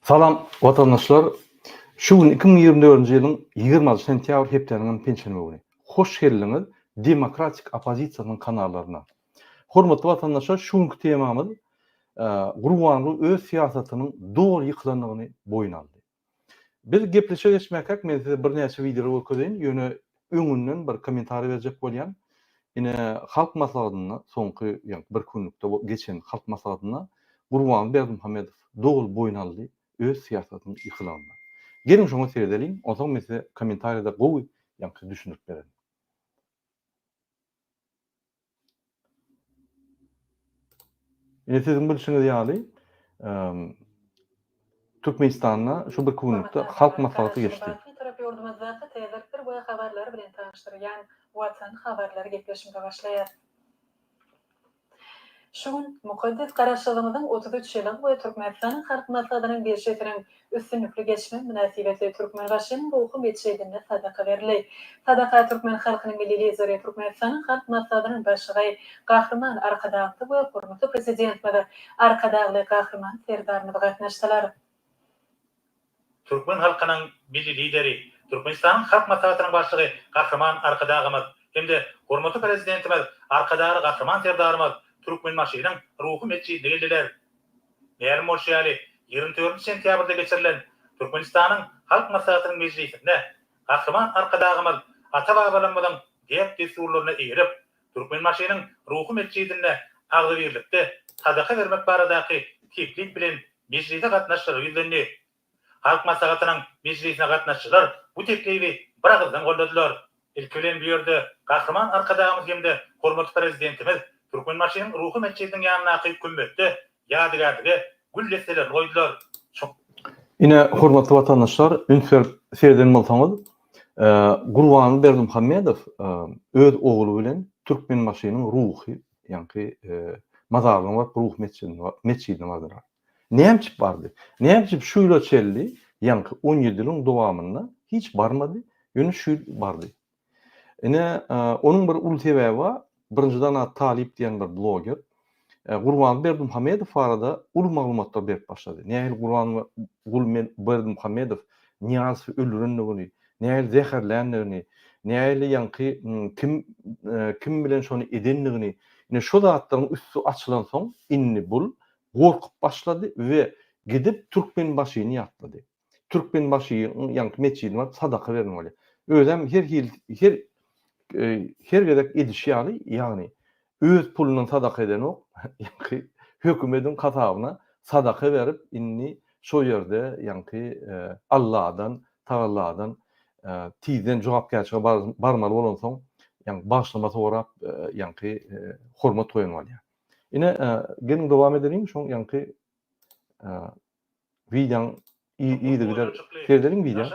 Salam vatandaşlar. Şu gün 2024 yılın 20 sentyabr hepdeniň pençenime güni. Hoş geldiňiz Demokratik Opozisiýanyň kanallarına. Hormatly vatandaşlar, şu günkü temamyz Gurbanly öz siýasatynyň dogry ýyklanygyny boýun aldy. Biz gepleşe geçmäkek, men size bir näçe video öküdin, ýöne öňünden bir kommentary berjek bolýan. Ine halk maslahatyna soňky bir günlükde geçen halk maslahatyna Gurbanly Berdimuhammedow dogry boýun aldy. Öz siýasatyny ýykylanda. Gelin şoňa seredeliň, oňsoň men size kommentarda gowy ýa-da düşünip berelim. Ine sizin bilişiňiz ýaly, Türkmenistanda şu bir günlükde halk maslahaty geçdi. Tarap ýurdumyzda täzelikler bu habarlar bilen taňyşdyrýan WhatsApp habarlary gepleşmege başlaýar. Şuň mukaddes garaşlygymyzyň 33 ýylyk boýy Türkmenistanyň halk maslahatynyň berşetiniň üstünlükli geçme münasibeti Türkmen başynyň ruhy geçýärinde sadaka berildi. Sadaka Türkmen halkynyň milli lideri Türkmenistanyň halk maslahatynyň başlygy Gahrman Arkadagly boýy hormatly prezidentimiz Arkadagly Gahrman Serdarmyz gatnaşdylar. Türkmen halkynyň milli lideri Türkmenistanyň halk maslahatynyň başlygy Gahrman Arkadagymyz hemde hormatly prezidentimiz Arkadagly Gahrman Serdarmyz Türkmen maşynyň ruhy meçhidi geldiler. Näme bolýaly 24 sentýabrda geçirilen Türkmenistanyň halk maslahatynyň meclisinde Gahrman Arkadagymyz ata-babalarymyzyň gep desurlaryna eýerip Türkmen maşynyň ruhy meçhidinde agly birlikde sadaka bermek baradaky teklip bilen meclise gatnaşdyryp ýüzlendi. Halk maslahatynyň meclisine gatnaşçylar bu teklibi bir agzdan golladylar. Ilki bilen bu ýerde Gahrman Arkadagymyz hemde hormatly prezidentimiz Türkmen maşynyň ruhy meçhidiniň ýanyna akyp kümbetdi. Ýadygarlygy güllesler goýdular. Ine hormatly vatandaşlar, ünsür serden bolsaňyz, Gurbanly Berdimuhammedow öz ogly bilen Türkmen maşynyň ruhy, ýa-ni mazarlygyň bar ruh meçhidine bardylar. Näme bardy? Näme şu ýyla çeldi? Ýa-ni 17 ýylyň dowamynda hiç barmady, ýöne şu bardy. Ine onuň bir uly sebebi bar. Birinciden Talip diyen bir blogger Gurbanly Berdimuhammedow arada ulu maglumatlar berip başlady. Nähil Gurbanly Berdimuhammedow Niýazowy öldürendigini, nähil zäherländigini, nähil ýa-ni kim bilen şonu edendigini, ine şu zatlaryň üstü açylan soň inni bul gorkup başlady we gidip Türkmen başyny ýatlady. Türkmen başy ýa-ni meçhidine sadaka bermeli. Özem her gedek edişýaly, ýagny öz pulundan sadaka eden ok, ýa-ni hökümetiň kasabyna sadaka berip inni şo ýerde ýa-ni Allahdan, Taaladan tiýden jogapkärçilige barmaly bolan soň, ýa-ni başlama sorap, ýa-ni hormat goýanmaly. Ine gelin dowam edelim, şoň ýa-ni videoň iýdigiler serdelim video.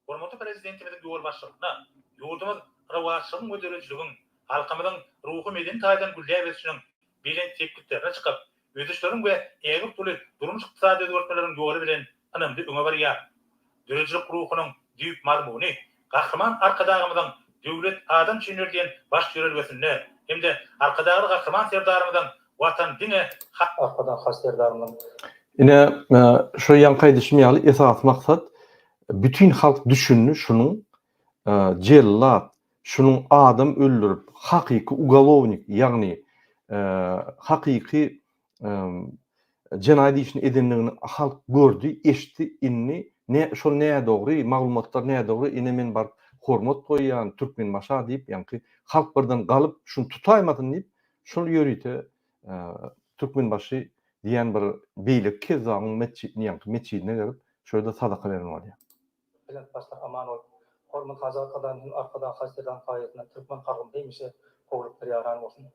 Hormatly prezidentimizin ýol başlygyna ýurdumyz rawaçlygyň ödülçülügiň halkymyzyň ruhy meden taýdan güllebesiniň bilen tekliplerine çykyp ödüşleriň we ägir tuly durmuş ykdysady özgertmeleriň ýoly bilen anamdy öňe barýar. Dörejilik ruhynyň diýip mazmuny Gahrman Arkadagymyzyň döwlet adam çynördiýen baş ýörelgesinde hemde Arkadagly Gahrman Serdarmyzyň watan dine hak Arkadagy Serdarmyzyň ine şu ýanky düşmýäli esas maksat bütün halk düşünni şunun cellat, şunun adam öldürüp hakiki ugalovnik, yani hakiki cenayi işini edenligini halk gördü, eşti inni, şol näme dogry, maglumatlar näme dogry, ine men bar hormat goýýan Türkmen başa diýip, ýa-ni halk birden galyp şunu tutaýmadyn diýip, şol ýörüte Türkmen başy diýen bir beýlik kezagyň meçhidine gelip şöyle sadaka bermeli. Bilen başlar Amanoy, hormat hazarkadan arkadan hastirdan kayetine Türkmen halkym demişe kovluk bir yaran olsun.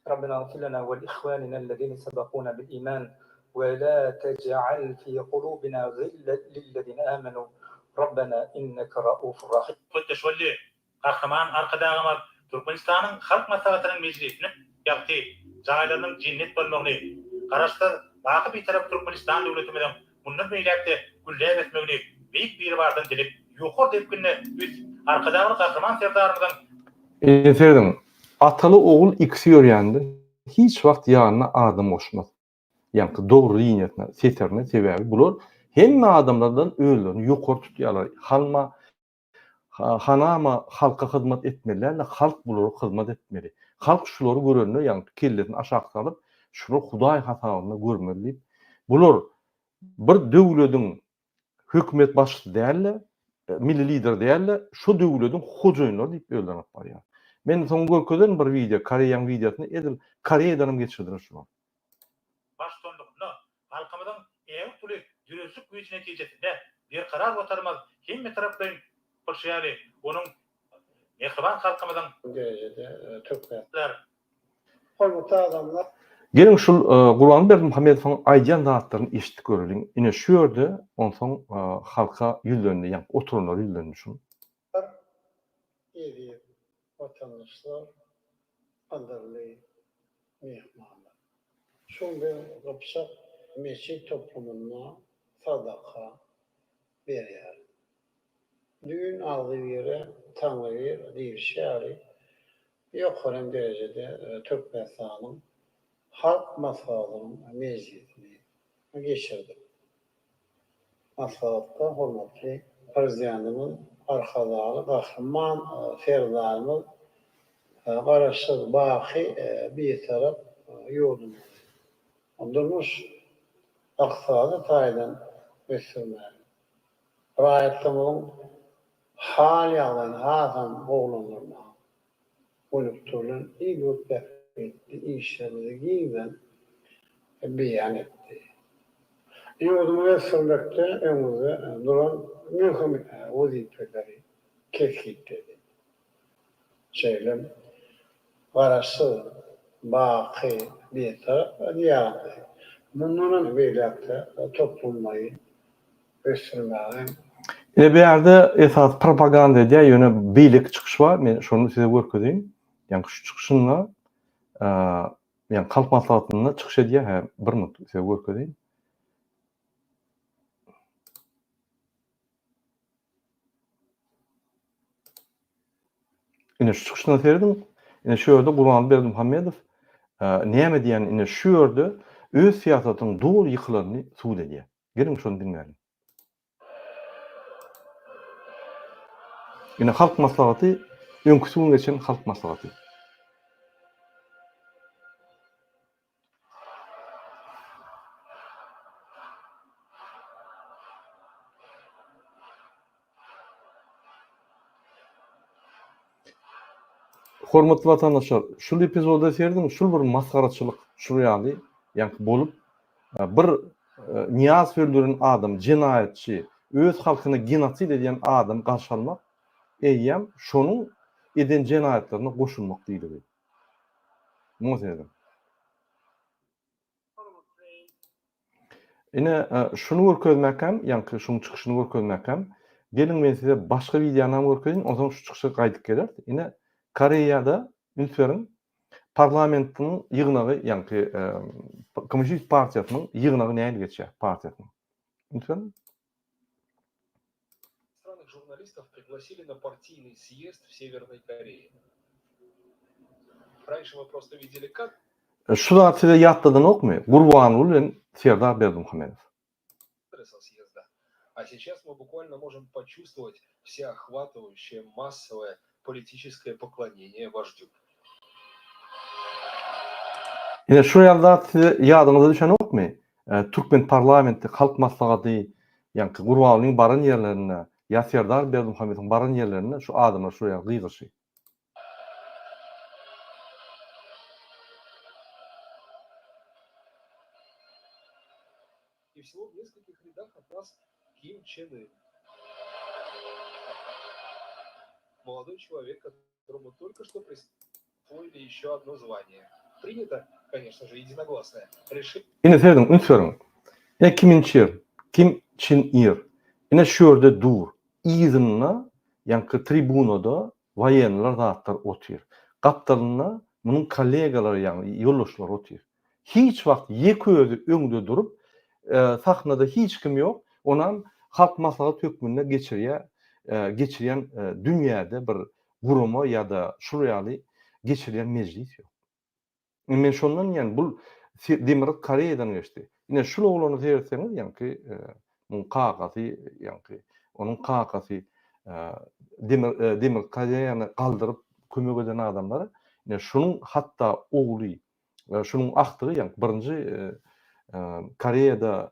Rabbena filana ve ihwanina allazina sabaquna bil iman ve la tec'al fi qulubina ghillan lillezina amanu. Rabbena inneke raufur rahim. Teşwelli Gahrman Arkadagymyz Türkmenistanyň halk maslahatynyň meclisine ýagty jaýlarynyň cennet bolmagyny garaşdy. Baky bir tarap Türkmenistan döwletimiň bundan beýlekde güllep etmegini büyük bir vardan dilip ýokar depkinne biz Arkadagly Gahrman Serdarmyzyň Efendim, atalı oğul ikisi ýörýändir. Hiç wagt ýanyna adam goşmaz. ýa-ni dogry ýetne seterine sebäbi bular hemme adamlardan öýlerini ýokary tutýarlar. Hanama halka hyzmat etmeliler, halk bulary hyzmat etmeli. Halk şulary görenler, ýa-ni kelletini aşağı salyp, şunu Hudaý hasabyna görmeli. Bular bir döwletiň hökümet başçysy däller, milli lider däller, şu döwletiň hojaýynlary diýip öýlenip barýar. Men soň görkezden bir video, Koreýanyň videosyny edil, Koreýadan geçirdiler şunu. Baştonlukny halkymyzyň eň tuly dürüstlük güýçi netijesinde bir karar gotarmaz hemme tarapdan başýaly onuň mehriban halkymyzyň derecede Türkmenler. Hormatly adamlar Gelin şul Gurban Berdimuhammedowyň aýdýan zatlaryny eşitdik göreliň. Ine şu ýerde onsoň halka ýüzlerini, ýa-ni oturumlar ýüzlerini şunu. iyi vatandaşlar, kaderli mehmanlar. Şunda yapacak meşik toplumuna sadaka veriyor. Düğün aldığı yere tanrı bir şiari yukarı derecede Türkmenistan'ın halk masalının meclisini geçirdi. Masallıkta hürmetli Prezidentimin arkadarı kahraman ferdarımız qarasız baki bir taraf yolunu. Durmuş aksadı taydan göstermeli. Rayatlımın hal yağdan hasan oğlanlarına konjuktürün iyi gökler etti, işlerimizi giyden beyan etti. Yolunu göstermekte önümüzde duran mühim vazifeleri keskit dedi. Söylem, qarasız baki bir taraf diğerdi. Bunların birlikte toplumlayı göstermeyi. Bir ýerde esas propaganda diýe ýöne beýlik çykyş bar. Men şonu size görkezeyim. Ýani şu çykyşynda ýani halk maslahatyna çykyş edýär. Bir minut size görkezeyim. Ine şu çykyşyna serdim. Ine şu ýerde Gurban Berdimuhammedow näme diýen ine şu ýerde öz siýasatynyň dol ýykylaryny suwd edýär. Gelin şonu dinleýin. Yine halk maslahatı, öňküsüň geçen halk maslahatı. Hormatly watandaşlar, şul epizodda serdim, şul bir maskaraçylyk, şul ýaly, ýani bolup bir niyaz verdiren adam, cinayetçi, öz halkyny genosid edýän adam garşy almak, eýýäm şonuň eden cinayetlerine goşulmak diýildi. Mozedim. Ine şunu görkezmäkem, ýani şuň çykyşyny görkezmäkem, gelin men size başga videony görkezin, oňa şu çykyşy gaýdyp geler. Ine Koreýada ünferin parlamentiň ýygnagy, ýani Kommunist partiýasynyň ýygnagy näme geçýär? Partiýasynyň. Ünferin журналистов пригласили на партийный съезд в Северной Корее. Раньше мы просто видели как. Şu da size ýatladan okmy? Gurbanul bilen Serdar Berdimuhammedow. Съезда. А сейчас мы буквально можем почувствовать всеохватывающее массовое политическое поклонение вождю. Ine şu ýalda size ýadyňyza düşen okmy? Türkmen parlamenti halk maslahaty, ýani Gurbanulyň baran ýerlerine, ýa Serdar Berdimuhammedowyň baran ýerlerine şu adamlar şuraya gyýgyşy. И всего в нескольких рядах от нас Ким Чен Ын. Молодой человек, которому только что присвоили еще одно звание. Принято, конечно же, единогласно. Решение. Ine serdim, ünferin. Ine Kim Chen Ir. Ine şu ýerde dur. İzimna, ýani tribunada wayenler zatlar otyr. Gapdalyna munyň kollegalary, ýani ýoldaşlary otyr. Hiç wagt ýeki özü öňde durup, sahnada hiç kim ýok, onam halk maslahat hökmüne geçirýän dünýäde bir guruma ýa-da şurýaly geçirýän mejlis ýok. Men şondan ýani bu Demir Koreýadan geçdi. Ine şol oglany seýerseniz ýa-ni muň kakasy ýa-ni onuň kakasy demir kaýany galdyryp kömek eden adamlar ine şunuň hatda ogly şunuň aktygy ýa-ni birinji Koreýada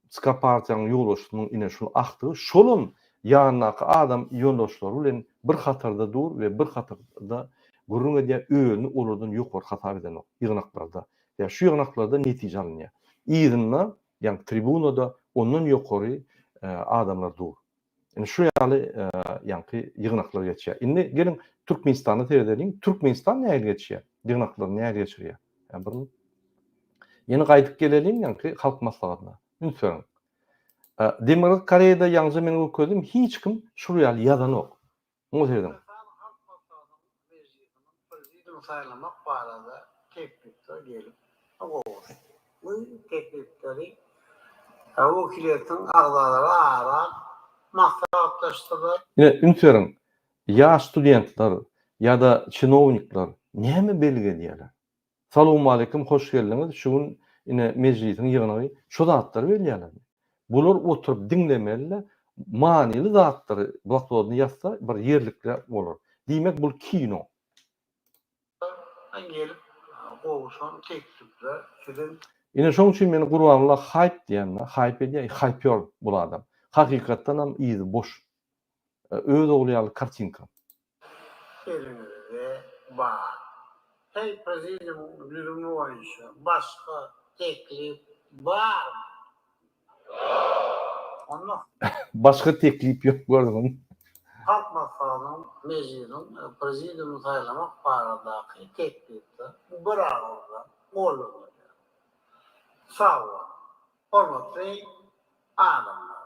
Skapartyň ýoldaşynyň ine şol aktygy şolun ýanynaky adam ýoldaşlary bilen bir hatarda dur we bir hatarda gurrun edýän öňü olardan ýokary hatar eden ýygnaklarda. Ya şu ýygnaklarda netije alınýar. Ýygyna, ýa-ni tribunada ondan ýokary adamlar dur. Yani şu ýaly ýa-ni ýygnaklar geçýär. Indi gelin Türkmenistany seýredelim. Türkmenistan näme geçýär? Ýygnaklar näme geçýär? Yani bir yeni gaýdyp gelelim ýa-ni halk maslahatyna. Ünsörüň. Demokratik Koreýada ýalňyz men gördüm, hiç kim şu ýaly ýazan ok. Oňa seýdim. Prezident saylamak barada teklifler gelip oğuz. Bu teklifleri vekilletin ağzaları ağıran maslahatlaştılar. Ine ünsörüň. Ya studentler ya da çinovnikler näme belgelýärler? Salamu aleykum, hoş geldiňiz. Şuň ine mejlisiň ýygyny şu zatlar belýärler. Bular oturup dinlemeli, manili zatlary bloknodyny ýazsa bir ýerlikle bolar. Diýmek bu kino. Gelip oğuzun teklifler sizin Ine şoň üçin meni gurbanlar hype diýenler, hype edýär, hypeyor bu adam. Hakykatdan hem iýdi boş. Öz oglaýaly kartinka. elinizde var. Hey prezidentin düzümü boyunca başka teklif var mı? Onu Başka teklip yok gördüm. halk maslahatının meclisin prezidentini saylamak baradaki teklifte bravo'da olur. Sağ olun. Hormatly adamlar.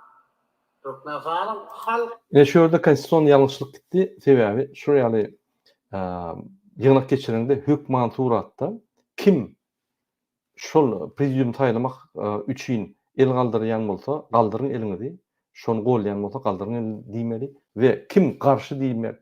Türkmenistan'ın halk Ine şu ýerde konstitusiýon ýalňyşlyk gitdi. Sebäbi şu ýaly ýygnak geçirende hökman turatda kim şol prezidium taýlamak üçin el galdyrýan bolsa, galdyryň eliňizi, şonu golýan bolsa galdyryň elini diýmeli we kim garşy diýmek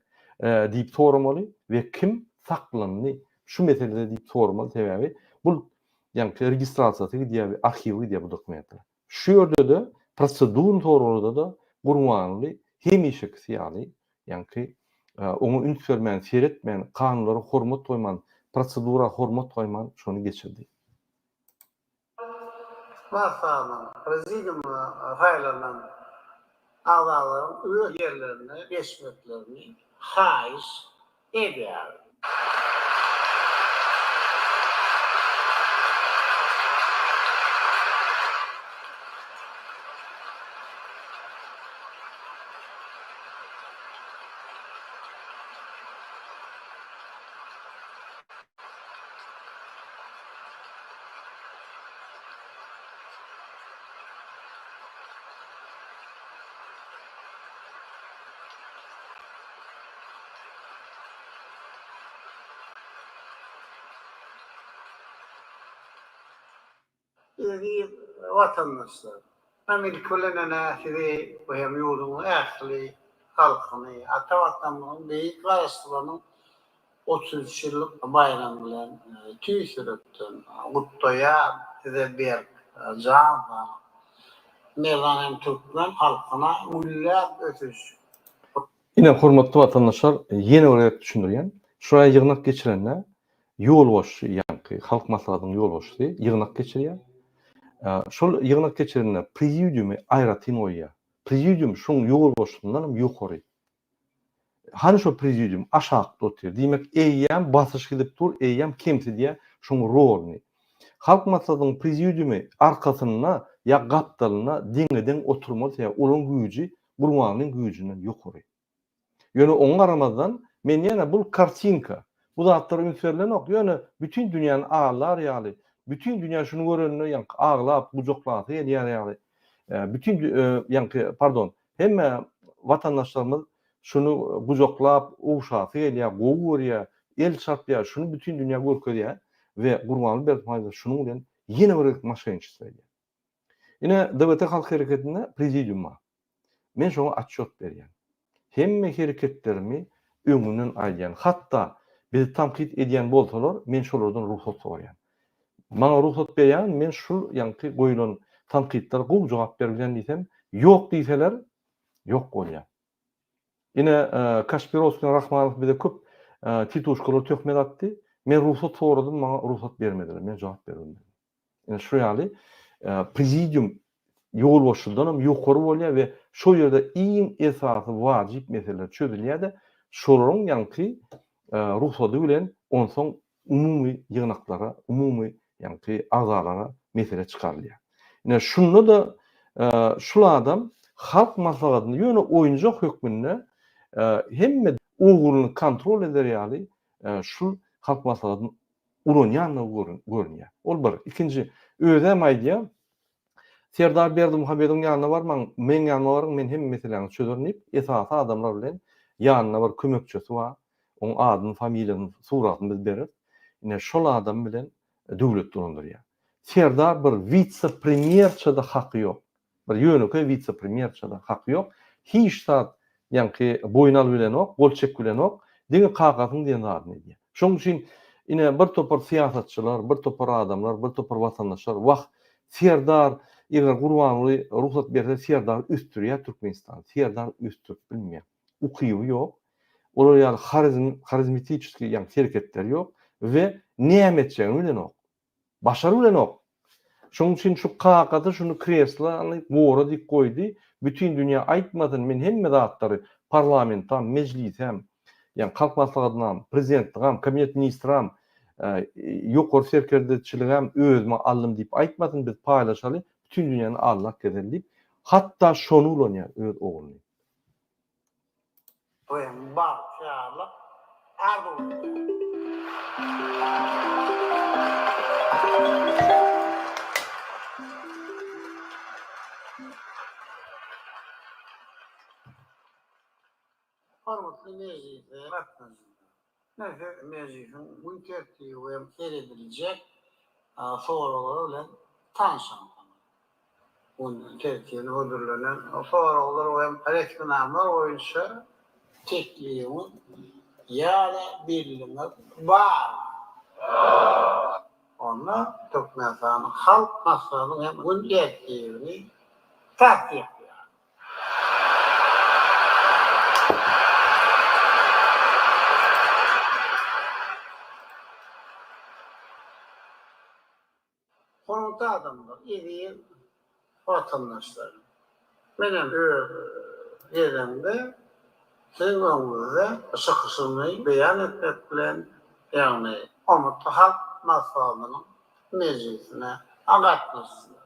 diýip sormaly we kim saklanly şu meselede diýip sormaly. Sebäbi bu ýa-ni registrasiýasy diýip arhiwi diýip bu dokumentler. Şu ýerde de proseduryň torunda da gurmanly hemişek ýaly ýa-ni onu ünsörmän, seretmän, kanunlara hormat goýman, prosedura hormat goýman şonu geçirdi. maslahatının prezidentini saylanan ağzaların üye yerlerini, geçmeklerini haiz ediyor. İyi vatandaşlar. Amerikalı'nın ahiri ve hem yurdunun ahiri halkını, hatta vatandaşların büyük karıştırmanın 33 yıllık bayram bilen tüy sürüktün. Kutluya size bir can var. Mevlana'nın Türkmen halkına müllak ötüş. Ine hormatly watandaşlar, ýene olarak düşündirýän, şuraya ýygnak geçirenler ýol boşy, ýa-ni halk maslahatynyň ýol boşy ýygnak geçirýär. Şol ýygnak geçirenler prezidiumy aýratyn goýýar. Prezidium şoň ýol boşluğundan ýokary. Hani şo prezidium aşağıda otur. Diýmek eýýän basyş gidip dur, eýýän kemsi diýe şoň rolny. Halk maslahatynyň prezidiumy arkasyna ýa gapdalyna diňeden oturmaly, ýa olaň güýji gurmanyň güýjünden ýokary. Ýöne oňa garamazdan men ýene bu kartinka, bu zatlar ünsörlen ok. Ýöne bütün dünýäni ağlar ýaly, bütün dünýä şunu görenini ýa ağlap, bujoklap ýaly. Bütün ýa hemme watandaşlarymyz şunu bujoklap, ugşap ýa gowy el çarpýar, şunu bütün dünýä görkezýär we gurmany berip şunu bilen ýene bir maşynçy söýýär. Ine DBT halk hereketine prezidiuma. Men şoňa atçot berýän. Hemme hereketlerimi öňünden aýdýan. Hatda bizi tamkit edýän bolsalar, men şolardan ruhsat soraýan. Maňa ruhsat berýän, men şul ýanky goýulan tanqidlere gowy jogap berýän diýsem, ýok diýseler, ýok bolýar. Ine Kaşpirovskiň Rahmanov bize köp tituşkalar tökmen atdy. Men ruhsat soradym, maňa ruhsat bermediler. Men jogap berdim. Ine şu ýaly prezidium ýol başyndanam ýokary bolýar we şo ýerde iň esasy wajyp meseleler çözülýär-de şolaryň ýanky ruhsaty bilen onsoň umumy ýygnaklara, umumy ýanky azalara mesele çykarylýar. Ine şunda da şul adam halk maslahatyny ýöne oýunjak hökmünde hemme uguruny kontrol eder ýaly şul halk maslahatyny uranýanyny görünýär. Ol bir. Ikinji özem aýdýar. Serdar Berdimuhammedowyň ýanyna barmaň, men ýanyna barmaň, men hemme meselelerini çözürnip, esasy adamlar bilen ýanyna bir kömekçisi bar. Oň adyny, familiýasyny, suratyny biz berer. Ine şol adam bilen döwlet durandyrýar. Serdar bir vitse-premierçe-de haky ýok. Bir ýönüke vitse-premierçe-de haky ýok. Hiç zat ýanky boýnal bilen ok, bolçek bilen ok, diňe kagatyň diýen zat edýär. Şoň üçin ine bir topar siýasatçylar, bir topar adamlar, bir topar watandaşlar wagt Serdar eger Gurbanly ruhsat berse Serdar üstürýär Türkmenistan. Serdar üstür bilmeýär. Ukyby ýok. Olar ýaly harizmatiçki ýa hereketler ýok we nämetçäni bilen ok. Başary bilen ok. Şoň üçin şu kagaty, şunu kreslany gora dik goýdy. Bütün dünýä aýtmadyn, men hemme zatlary parlamentdan, mejlisem, ýa halk maslahatynyň, prezidentligam, kabinet ministram, ýokary serkerdeçiligem özüme aldym diýip aýtmadyn, biz paýlaşaly, bütün dünýäni Allah gezerlip, hatda şonu ulanýar öz ogluny. Koyun bak şarlı. Ardu. Hormatly meclise bakmazlar. Neyse meclisin bu tertibi ve seyredilecek soruları ile tanışalım. Bunun tertibini ödüllenen sorular ve reklamlar oyuncu tekliğimin ya da birliğine var. Ona Türkmenistan'ın halk maslahatının hem bunun tertibini takip ediyor. Konukta adamlar, iyi vatandaşlar. Benim yerimde sizin önünüzde sıkışılmayı beyan etmek bilen yani onu halk maslahatının meclisine anlatmışsınlar.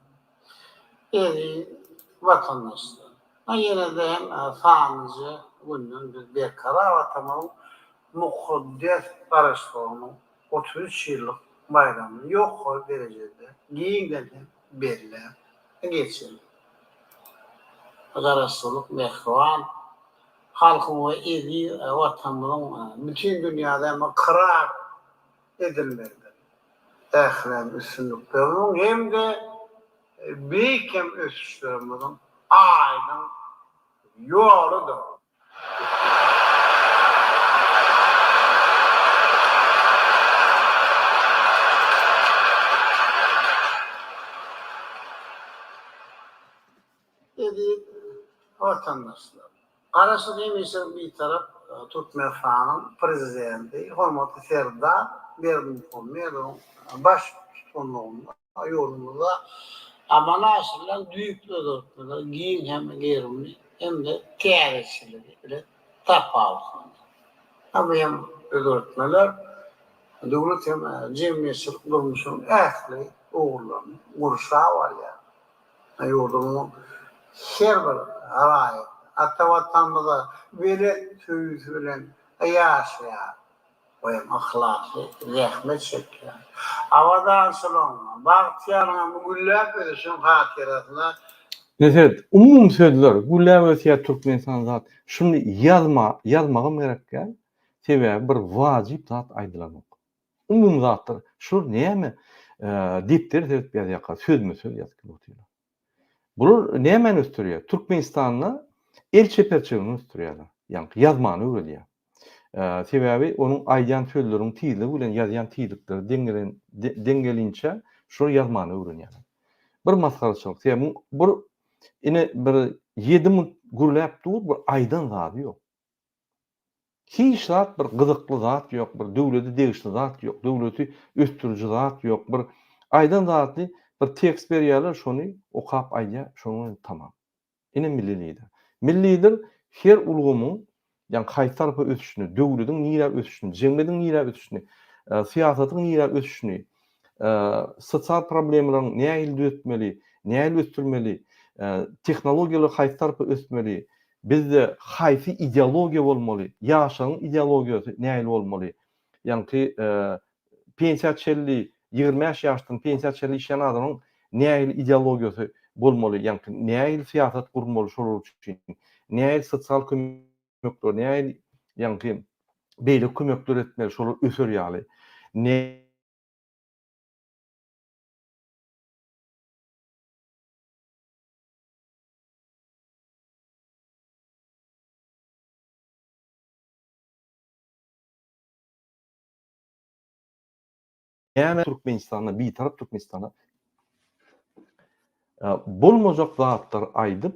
İyi vatandaşlar. Yine de hem sağınızı bunun bir karar vatanının mukaddes barışlarının 33 yıllık bayramı yok derecede giyinden beriler geçiyor. Karasılık, mehvan, halkın ve iyi vatanının bütün dünyada karar edilmelidir. Ehlem üstünlüklerinin hem de büyük hem ösüşlerimizin aydın yoludur. Dedi vatandaşlar. Karşı demişler bir taraf Türkmenistan'ın prezidenti, Hormatly Serdar Berdimuhammedowyň baş tutanlygyny ýolunda ama naşirler düýük özürler, giyin hem gerimli hem de teýärçiligi bilen tapawdy. Ama hem özürtmeler döwlet hem jemgyýetçilik durmuşynyň ähli ogurlaryny gurşa var ya. Ýurdumyň her bir arayet, hatta vatandaşlar böyle söýüsü bilen ýaşaýar. O hem ahlakly, rahmet çekýär. Avadan soňra bagtyarına güllap ödüşün hatirasyna Neset, umum sözler, güllap ödüşýär Türkmenistan zat. Şunu yazmagym gerekkä. Sebäbi bir wajyp zat aýdylanok. Umum zatlar, şur näme dipter sebäp ýazýar, sözme söz ýazgyp. Bular nämen östürýär? Türkmenistanyň el çeperçigini östürýär. Ýani ýazmany öwredýär. Sebäbi onuň aýdýan sözleriň tiýligi bilen ýazýan tiýlikleri dengelinçe Şol ýazmany öwrenýär. Bir maskarçylyk. Sen bu ine bir 7 minut gürläp dur, bir aýdan zady ýok. Hiç zat bir gyzykly zat ýok, bir döwleti degişli zat ýok, döwleti östürüji zat ýok, bir aýdan zatly bir tekst berýärler, şonu okap aýdýar, şonu tamam. Ine millilidir. Millidir her ulgamyň, ýani haýsy tarapy ötüşini, döwletiň nirä ötüşini, jemgyýetiň nirä ötüşini, siýasatyň nirä ötüşini, sosial problemleriň näil düzeltmeli, näil ötürmeli, tehnologiýalar haýsy tarapy ötmeli, bizde haýsy ideologiýa bolmaly, ýaşanyň ideologiýasy näil bolmaly. Ýani pensiýa çelli 25 ýaşdan pensiýa çelli işleýän adamyň näil ideologiýasy bolmaly, ýani näil siýasat gurmaly şol üçin, näil sosial kömekler, näil ýani beýle kömekler etmeli, şol ösürýärli. Näme Türkmenistana, bir tarap Türkmenistana bolmajak zatlar aýdyp,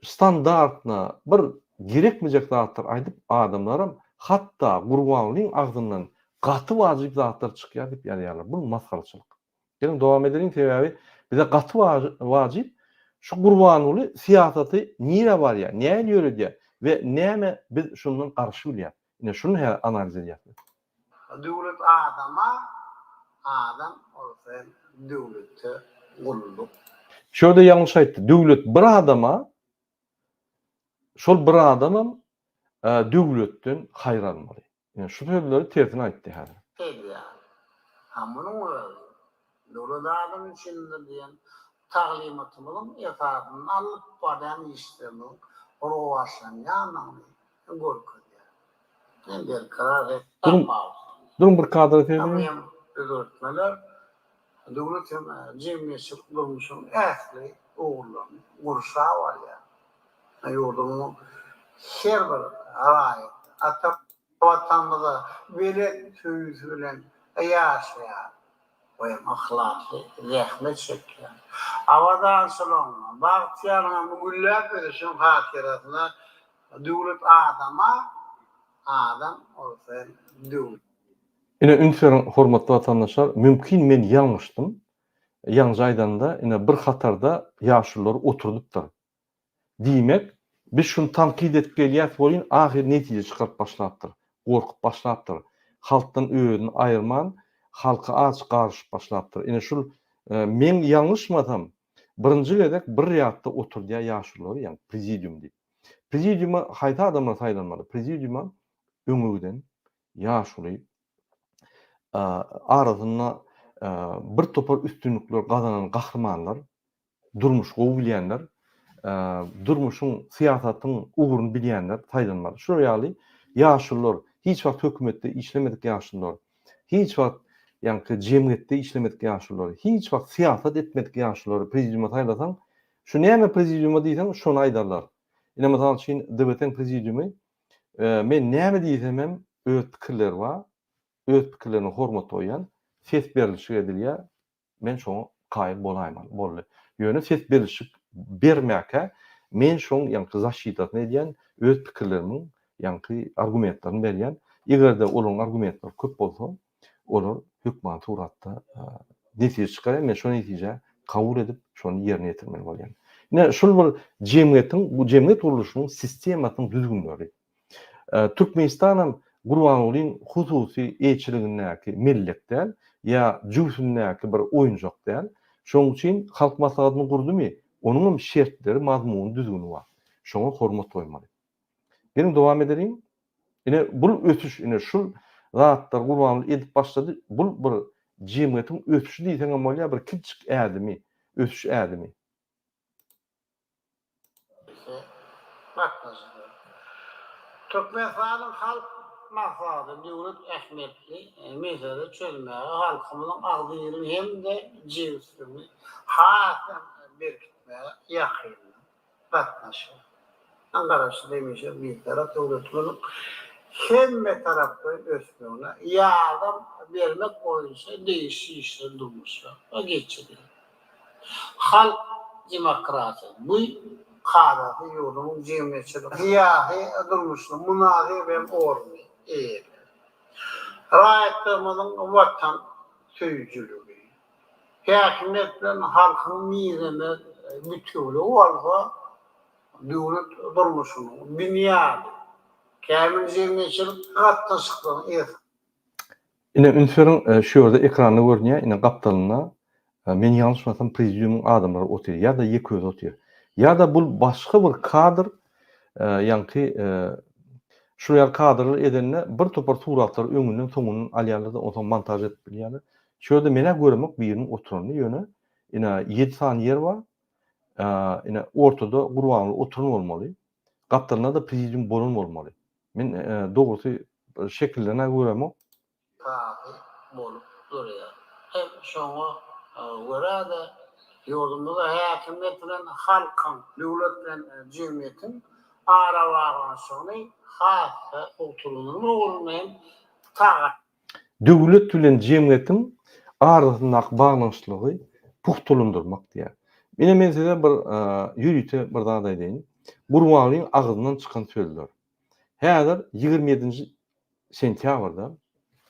standartna bir gerekmejek zatlar aýdyp adamlarym hatda Gurbanulyň agzyndan gaty wazyp zatlar çykýar diýip ýazyarlar. Bu maskarçylyk. Gelin dowam edelim sebäbi bize gaty wazyp şu Gurbanuly siýasaty nire barýar, näme ýöredýär we näme biz şundan garşy bilýär. Ine şunu analiz edýär. Döwlet adam olsa döwleti guruluk. Şöyle yanlış aýtdy. Döwlet bir adama, şol bir adamam döwletden haýranmaly. Yani şu sözleri tersine aýtdy häzir. Edýär. Hamunyň özi. Döwlet adam içinde diýen taglimatymyň esasyny alyp barýan işlerni rowaşlanýan gorkudýar. Ender karar etmez. Durun bir kadr edelim. Öğretmenler döwletin jemgyýetçi durmuşyň äsli oğullarny gurşa var ya. Ýurdumyň her bir raýat, ata watanmyza bele söýüsü bilen ýaşaýar. O ahlakly, rahmet çekýär. Awadan soňra bagtýaryň güllap edişiň hatiratyna döwlet adam olsa döwlet. Ine ünsürün hormatly vatandaşlar, mümkin men ýalňyşdym. Ýalňy aýdanda ine bir hatarda ýaşular oturdupdyr. Diýmek, biz şunu tankid edip gelýär bolýan ahir netije çykaryp başlapdyr. Gorkup başlapdyr. Halkdan öýüni aýyrman, halka aç garşyp başlapdyr. Ine şul men ýalňyşmasam, birinji gedek bir ýatda oturdýar ýaşular, ýani prezidium diýip. Prezidiuma haýta adamlar saýlanmaly. Prezidiuma öňüden ýaşuly arasyna bir topar üstünlükler gazanan gahrymanlar, durmuş gowy bilýänler, durmuşyň siýasatyň uguruny bilýänler saýlanmaly. Şu ýaly ýaşular, hiç wagt hökümetde işlemedik ýaşular, hiç wagt ýani jemgyýetde işlemedik ýaşular, hiç wagt siýasat etmedik ýaşular prezidiuma saýlasaň, şu näme prezidiuma diýsen, şonu aýdarlar. Ine mesal üçin DBT prezidiumy men näme diýsem öz pikirler bar. Öz pikirlerini hormat oýan ses berilişi edilýär. Men şoňa kaýyl bolaýman. Boldy. Ýöne ses berilişi bermäke men şoň ýani zaşytatyny edýän öz pikirlerimiň ýani argumentlaryny berýän. Egerde olaň argumentler köp bolsa, olar hökman suratda netije çykarýar. Men şonu netije kabul edip şonu ýerine ýetirmeli bolýan. Ine şol bir jemgyýetiň, bu jemgyýet uruluşynyň sistematynyň düzgünligi. Türkmenistanam Gurbanulyň hususy eýçiligindäki milletden ýa jüwsündäki bir oýunjak däl. Şoň üçin halk maslahatyny gurdumy, onuň şertleri, mazmuny düzgünü bar. Şoňa hormat goýmaly. Benim dowam edelim. Ine bu ötüş, ine şul zatlar Gurbanuly edip başlady. Bu bir jemgyýetiň ötüşi diýsen bolýar, bir kiçik ädimi, ötüş ädimi. Türkmenistan'ın halk maksadı döwlet ähmiýetli mesele çözmäge halkymyzyň agdyryny hem de jewsini hasam berkitmäge ýakyn gatnaşyr. Angaraşy demişler bir tarap döwletimiň Hemme taraftan ösmüyorlar. Yardım vermek boyunca değişik işler durmuşlar. O geçiyor. Halk demokrasi. Bu kadar yolun cemiyetçilik. Hiyahi durmuşlar. Munazi ben ormi. Rahatlamanın vatan sözcülüğü. Hakimiyetten halkın mirine bütünlüğü olsa devlet durmuşunu. Dünyada. Kamil cemiyetçilik katlaşıklığını Ine Ünfer'in şu yerde ekranı görünüyor. Ine kaptalına men yanlışmasam prezidiumun adamları oturuyor. Ya da yeköz oturuyor. Ya da bu başka bir kadr yankı şu yer kadrlar edenine bir topar suratlar öňünden soňundan alýarlar oňa montaj edip bilýärler. Şöyle mene göremek birinin oturanı ýöne. Ine 7 sany yer bar. Ine ortada gurbanly oturan bolmaly. Kaptalına da prezidium bolan bolmaly. Men dogrusu şekillerine göremek tabi bolup duruyor. Hem şoňa göre de yolumuzda hakimiyet bilen halkın, devlet bilen cemiyetin ara vargan soňy hassa oturunyny olmayan tagat. Döwlet bilen jemgyýetiň arasyndaky baglanyşlygy puhtulundurmak diýär. Mene men size bir ýürüte bir daha aýdaýyn. Gurbanlyň agzyndan çykan sözler. Häzir 27 sentýabrda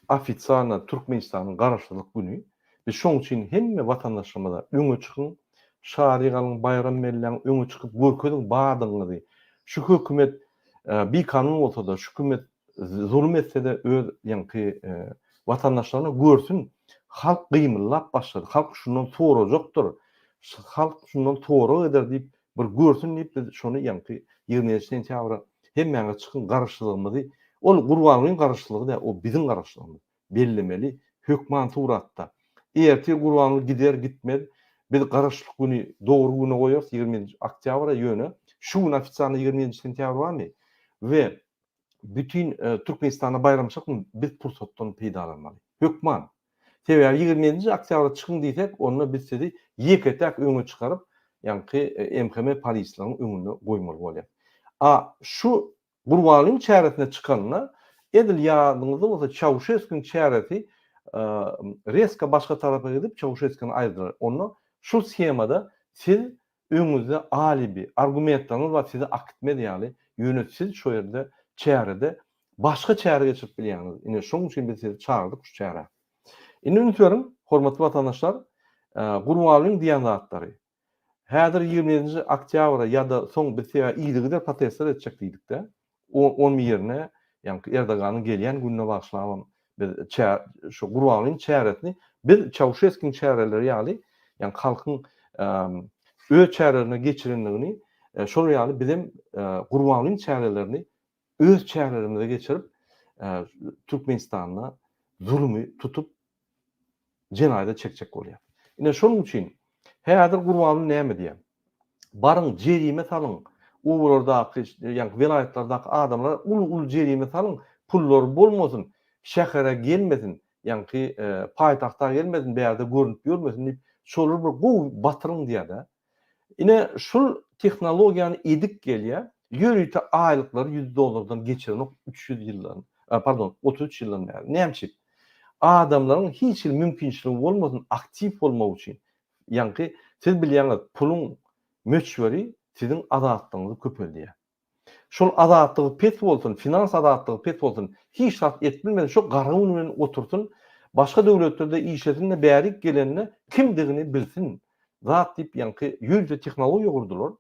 ofitsialna Türkmenistanyň garaşlyk güni. Biz şoň üçin hemme watandaşlarymyza öňe çykyn, şarygalyň bayram belläň öňe çykyp görkezin bardygyny. Şu hökümet bir kanun bolsa da şu hökümet zulüm etse de öz ýanky watandaşlaryna görsün. Halk gymylap başladı. Halk şundan sorajakdyr. Halk şundan sorak eder diýip bir görsün diýip biz şonu ýanky 27 sentýabra hemmäňe çykyn garaşlygymyzy, ol gurbanlyň garaşlygy da o bizim garaşlygymyz bellemeli hökman suratda. Erti gurbanlyk gider gitmez. Biz garaşlyk güni dogry güne goýarys 20 oktyabra ýöne. Şu gün ofitsialny 27 sentýabr barmy? We bütün Türkmenistana bayram çykyn biz pursatdan peýdalanmaly. Hökman. Sebäbi 27 oktyabra çykyn diýsek, onu biz sizi ýeketek öňe çykaryp, ýanky MHM polislaryň öňüne goýmaly bolýar. Şu gurbanlyň çäretine çykanyna edil ýadyňyzda bolsa Çavuşeskiň çäreti reska başga tarafa gidip Çavuşeskiň aýdylar. Onu şu schemada siz öňüňizde alibi argumentlaryňyz we sizi akitmedi ýaly ýönetsiz şu ýerde çärede başga çäre geçirip bilýäňiz. Ine şoň üçin biz sizi çağırdyk şu çäre. Ine ünütüyorum, hormatly watandaşlar, gurbanlyň diýanlatlary. Häzir 27 oktyabra ýa-da soň biz ýa-da protestler etjek diýdik-de. Onun ýerine ýanky Erdoganyň gelýän gününe başlap biz şu gurbanlyň çäretini biz Çavuşeskiň çäreleri ýaly, ýani halkyň öz çärelerine geçirenligini şol ýaly bizim gurbanlyň çärelerini öz çärelerimize geçirip Türkmenistanyna zulümi tutup jenaýda çekjek bolýar. Ine şonuň üçin häzir gurbanlyň näme diýär? Barın jerime salyň. Uwurlardaky, ýani vilayatlardaky adamlar ul jerime salyň, pullar bolmasyn, şähere gelmesin, ýani paýtagta gelmesin, beýerde görünüp ýörmesin diýip şolar bir gowy batyryň diýär-de. Ine şol tehnologiýany edik gelýär. Ýörüte aýlyklary $100 geçiren 300 ýyldan, 33 ýyldan bäri. Näçe? Adamlaryň hiç bir mümkinçiligi bolmasyn, aktiv bolmak üçin. Ýani siz bilýäňiz, pulun möçberi sizin adatlygyňyzy köpeldiýär. Şol adatlygy pet bolsun, finans adatlygy pet bolsun, hiç şart etmeden şu garagy bilen otursun, başga döwletlerde işletin de bärik gelenine kimdigini bilsin. Zat diýip ýani ýüzde tehnologiýa gurdular.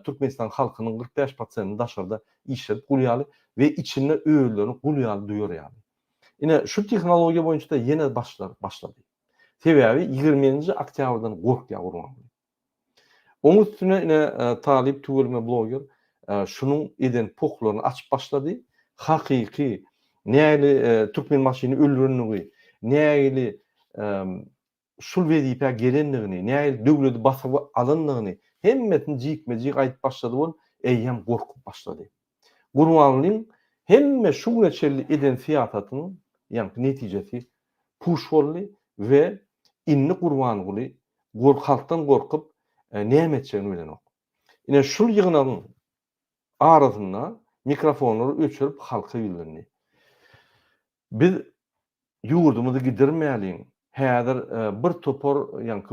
Türkmenistan halkynyň 45%-ni daşarda işlet gulýaly we içinde öýlerini gulýaly duýar ýani. Ine şu tehnologiýa boýunça da ýene başlady. Sebäbi 20 oktyabrdan gorkýar gurbanlyk. Onun üstüne ine talip tüwelme blogger şunun eden poklaryny açyp başlady. Hakyky näli Türkmen maşyny öldürenligi, näli şul wedipe gelenligini, näli döwleti basyp alynlygyny hemmetini jikme-jik aýdyp başlady bol, eýýem gorkup başlady. Gurbanlyň hemme şu geçerli eden siýasatynyň ýani netijesi puş boldy we inni gurban guly, halkdan gorkup näme etjegini bilenok. Ine şul ýygynyň arasynda mikrofonlary öçürüp halka bildirdi. Biz yurdumuzy gidirmeýäliň. Häzir bir topar ýa-ni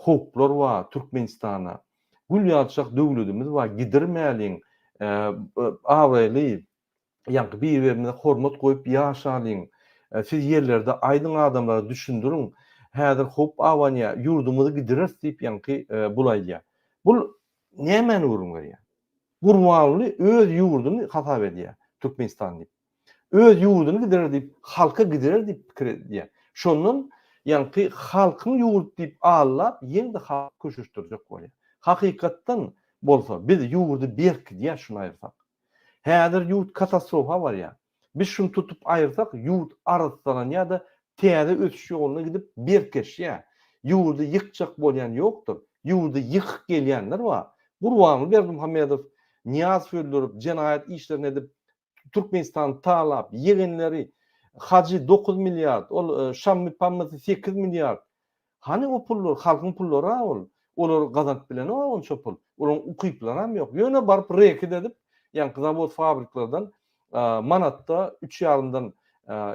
howplar bar Türkmenistana. Gül ýalçak döwletimiz bar gidirmeýäliň. Awraly ýa-ni bir-birine hormat goýup ýaşalyň. Siz yerlerde aýdyň adamlara düşündüriň. Häzir hop awanya yurdumuzy gidiris diýip ýa-ni bulaýýar. Bul näme urun berýär? Gurbanly öz yurduny hasap edýär Türkmenistan diýip. Öz yurduny gidirir diýip, halka gidirir diýip pikir edýär. Şondan ýa-ni halkyň yurt diýip allap, ýeňde halk köşüşdirjek bolýar. Hakykatdan bolsa biz yurdu berk diýär şunu aýyrsak. Häzir yurt katastrofa bar ýa. Biz şunu tutup aýyrsak, yurt arasdan ýa-da täze ötüş ýoluna gidip berkeşýär. Yurdu ýykjak bolýan ýokdur. Yurdu ýykyk gelýänler bar. Gurbanly Berdimuhammedow niyaz öldürüp, jenaýat işlerini edip, Türkmenistan talap, yegenleri, hacı 9 milyar, Şam pammasy 8 milyar. Hani o pullar, halkyň pullary ol. Olar gazanp bilen onça pul. Olaryň ukyplaram ýok. Ýöne baryp reket edip, ýa-ni zawod fabriklardan manatda 3,5-dan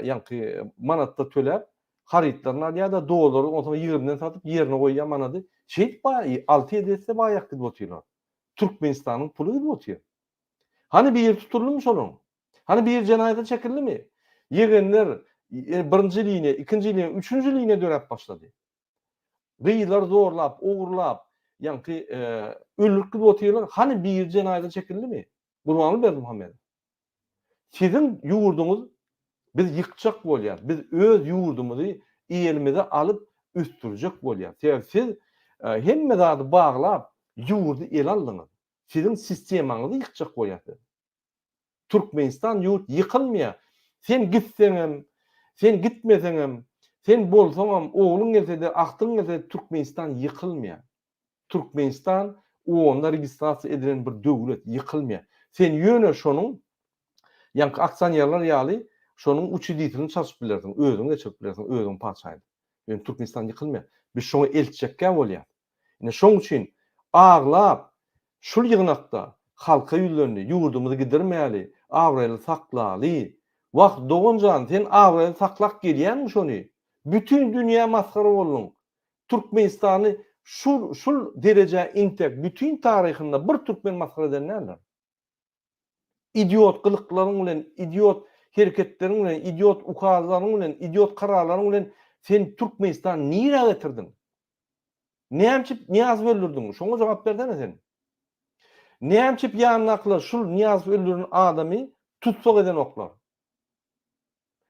ýa-ni manatda töläp, haritlaryny ýa-da dolary, ondan 20-den satyp ýerine goýýan manady. Şeýit bar, 6-7 etse baýak gidip oturýar. Türkmenistanyň pulu gidip oturýar. Hani bir yer tutulmuş olaň? Hani bir jenaýata çekildimi? Yegenler birinji liňe, ikinji liňe, üçüncü liňe dönep başlady. Gyýlar zorlap, ogurlap, ýa-ni öldürip oturýarlar. Hani bir jenaýata çekildimi? Gurbanly Berdimuhammedow. Sizin yurdunuz biz ýykjak bolýar. Biz öz yurdumuzy elimize alıp üstürjek bolýar. Siz hemme zady baglap yurdu el aldyňyz. Sizin sistemaňyzy ýykjak bolýar. Türkmenistan yurt yıkılmaya. Sen gitseňem, sen gitmeseňem, sen bolsaňam, oğlun gelse de, aktın gelse de Türkmenistan yıkılmaya. Türkmenistan onda registrasiýa edilen bir döwlet yıkılmaya. Sen ýöne şonuň ýa-ni aksionýerler ýaly şonuň uçy diýilini çalyşyp bilersiň, özüň geçirip bilersiň, özüň paçaýdy. Ýöne Türkmenistan yıkılmaya. Biz şoňa elçekkä bolýar. Ine şoň üçin aglap şul ýygnakda halka ýüzlerini, yurdumuzy gidirmeýäli, awraly saklaly. Wagt dogunjan sen awraly saklak gelýänmi şonu? Bütün dünýä maskara boldun. Türkmenistany şul derece intek bütün taryhynda bir türkmen maskara edenler. İdiot kılıklaryň bilen, idiot hereketleriň bilen, idiot ukazlaryň bilen, idiot kararlaryň bilen sen Türkmenistan nirä getirdin? Näçip niyaz öldürdün? Şoňa jogap berdene sen. Näçip ýanlakly şul niyaz öldüren adamy tutsak eden oklar.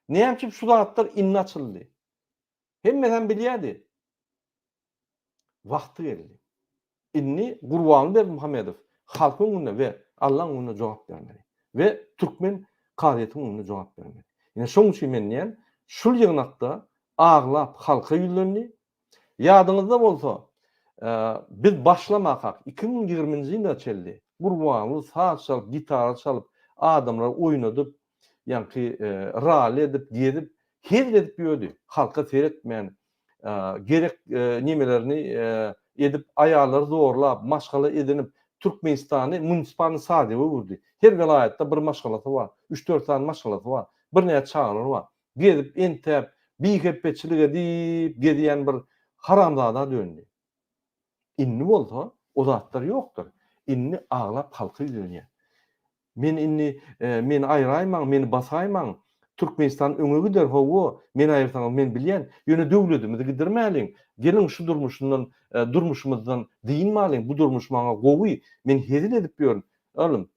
Näçip şu zatlar inne açyldy. Hemmeden bilýärdi. Wagty geldi. Inni Gurbanly Berdimuhammedow halkyň önüne we Allahyň önüne jogap bermeli. Ve Türkmen kadyetiň önüne jogap bermeli. Ýene şoň üçin men diýen, şul ýygnakda aglap halka ýüzlerini ýadyňyzda bolsa, biz başlamakak 2020-nji ýylda çeldi. Gurbanly saat çalyp, gitar çalyp, adamlar oýnadyp, ýa-ni rally edip, gedip, hezir edip ýödi. Halka seretmeýän, gerek nimelerini edip, aýalary zorlap, maşgala edinip, Türkmenistany munisipalny sady öwürdi. Her vilayatda bir maşgalasy bar, 3-4 tane maşgalasy bar, bir näçe çağrylary bar. Gedip, entep, biýhepçilik edip, gedýän bir haramzada döndü. Inni bolsa, o zatlar ýokdur. Inni aglap halky ýüzlenýär. Men aýraýmaň, meni basaýmaň, Türkmenistan öňe gider howo, men aýyrsaňam men bilýän, ýöne döwletimizi gidirmäliň. Gelin şu durmuşumuzdan diýinmäliň, bu durmuş maňa gowy, men hezil edip ýörüm. Oğlum,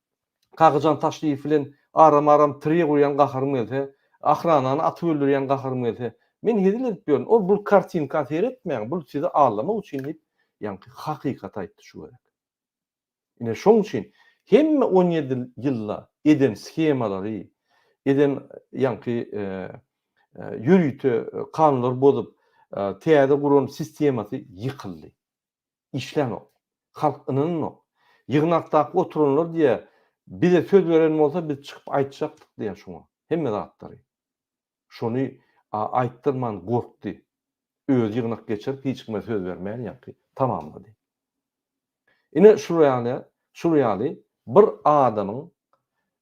Kagajan Taşlyýew bilen aram tire goýan gaharym gelse, ahranany atyp öldürýän gaharym gelse, men hezil edip ýörüm. O bu kartinka seretmeýän, bu sizi ağlamak üçin diýip, ýa-ni hakykat aýtdy şu gerek. Ine şoň üçin hemme 17 ýylda eden skemalary, eden ýa-ni ýürüýte kanunlar bozup, täze guran sistemasy ýykyldy. İşlenok. Halk ynanok. Ýygnakda oturanlar diýe bize söz beren bolsa biz çykyp aýtjakdyk diýen şoňa. Hemme zatlary. Şonu aýtdyrman gorkdy. Öz ýygnak geçirip hiç kime söz bermeýän ýa-ni tamamlady. Ine şu ýaly bir adamyň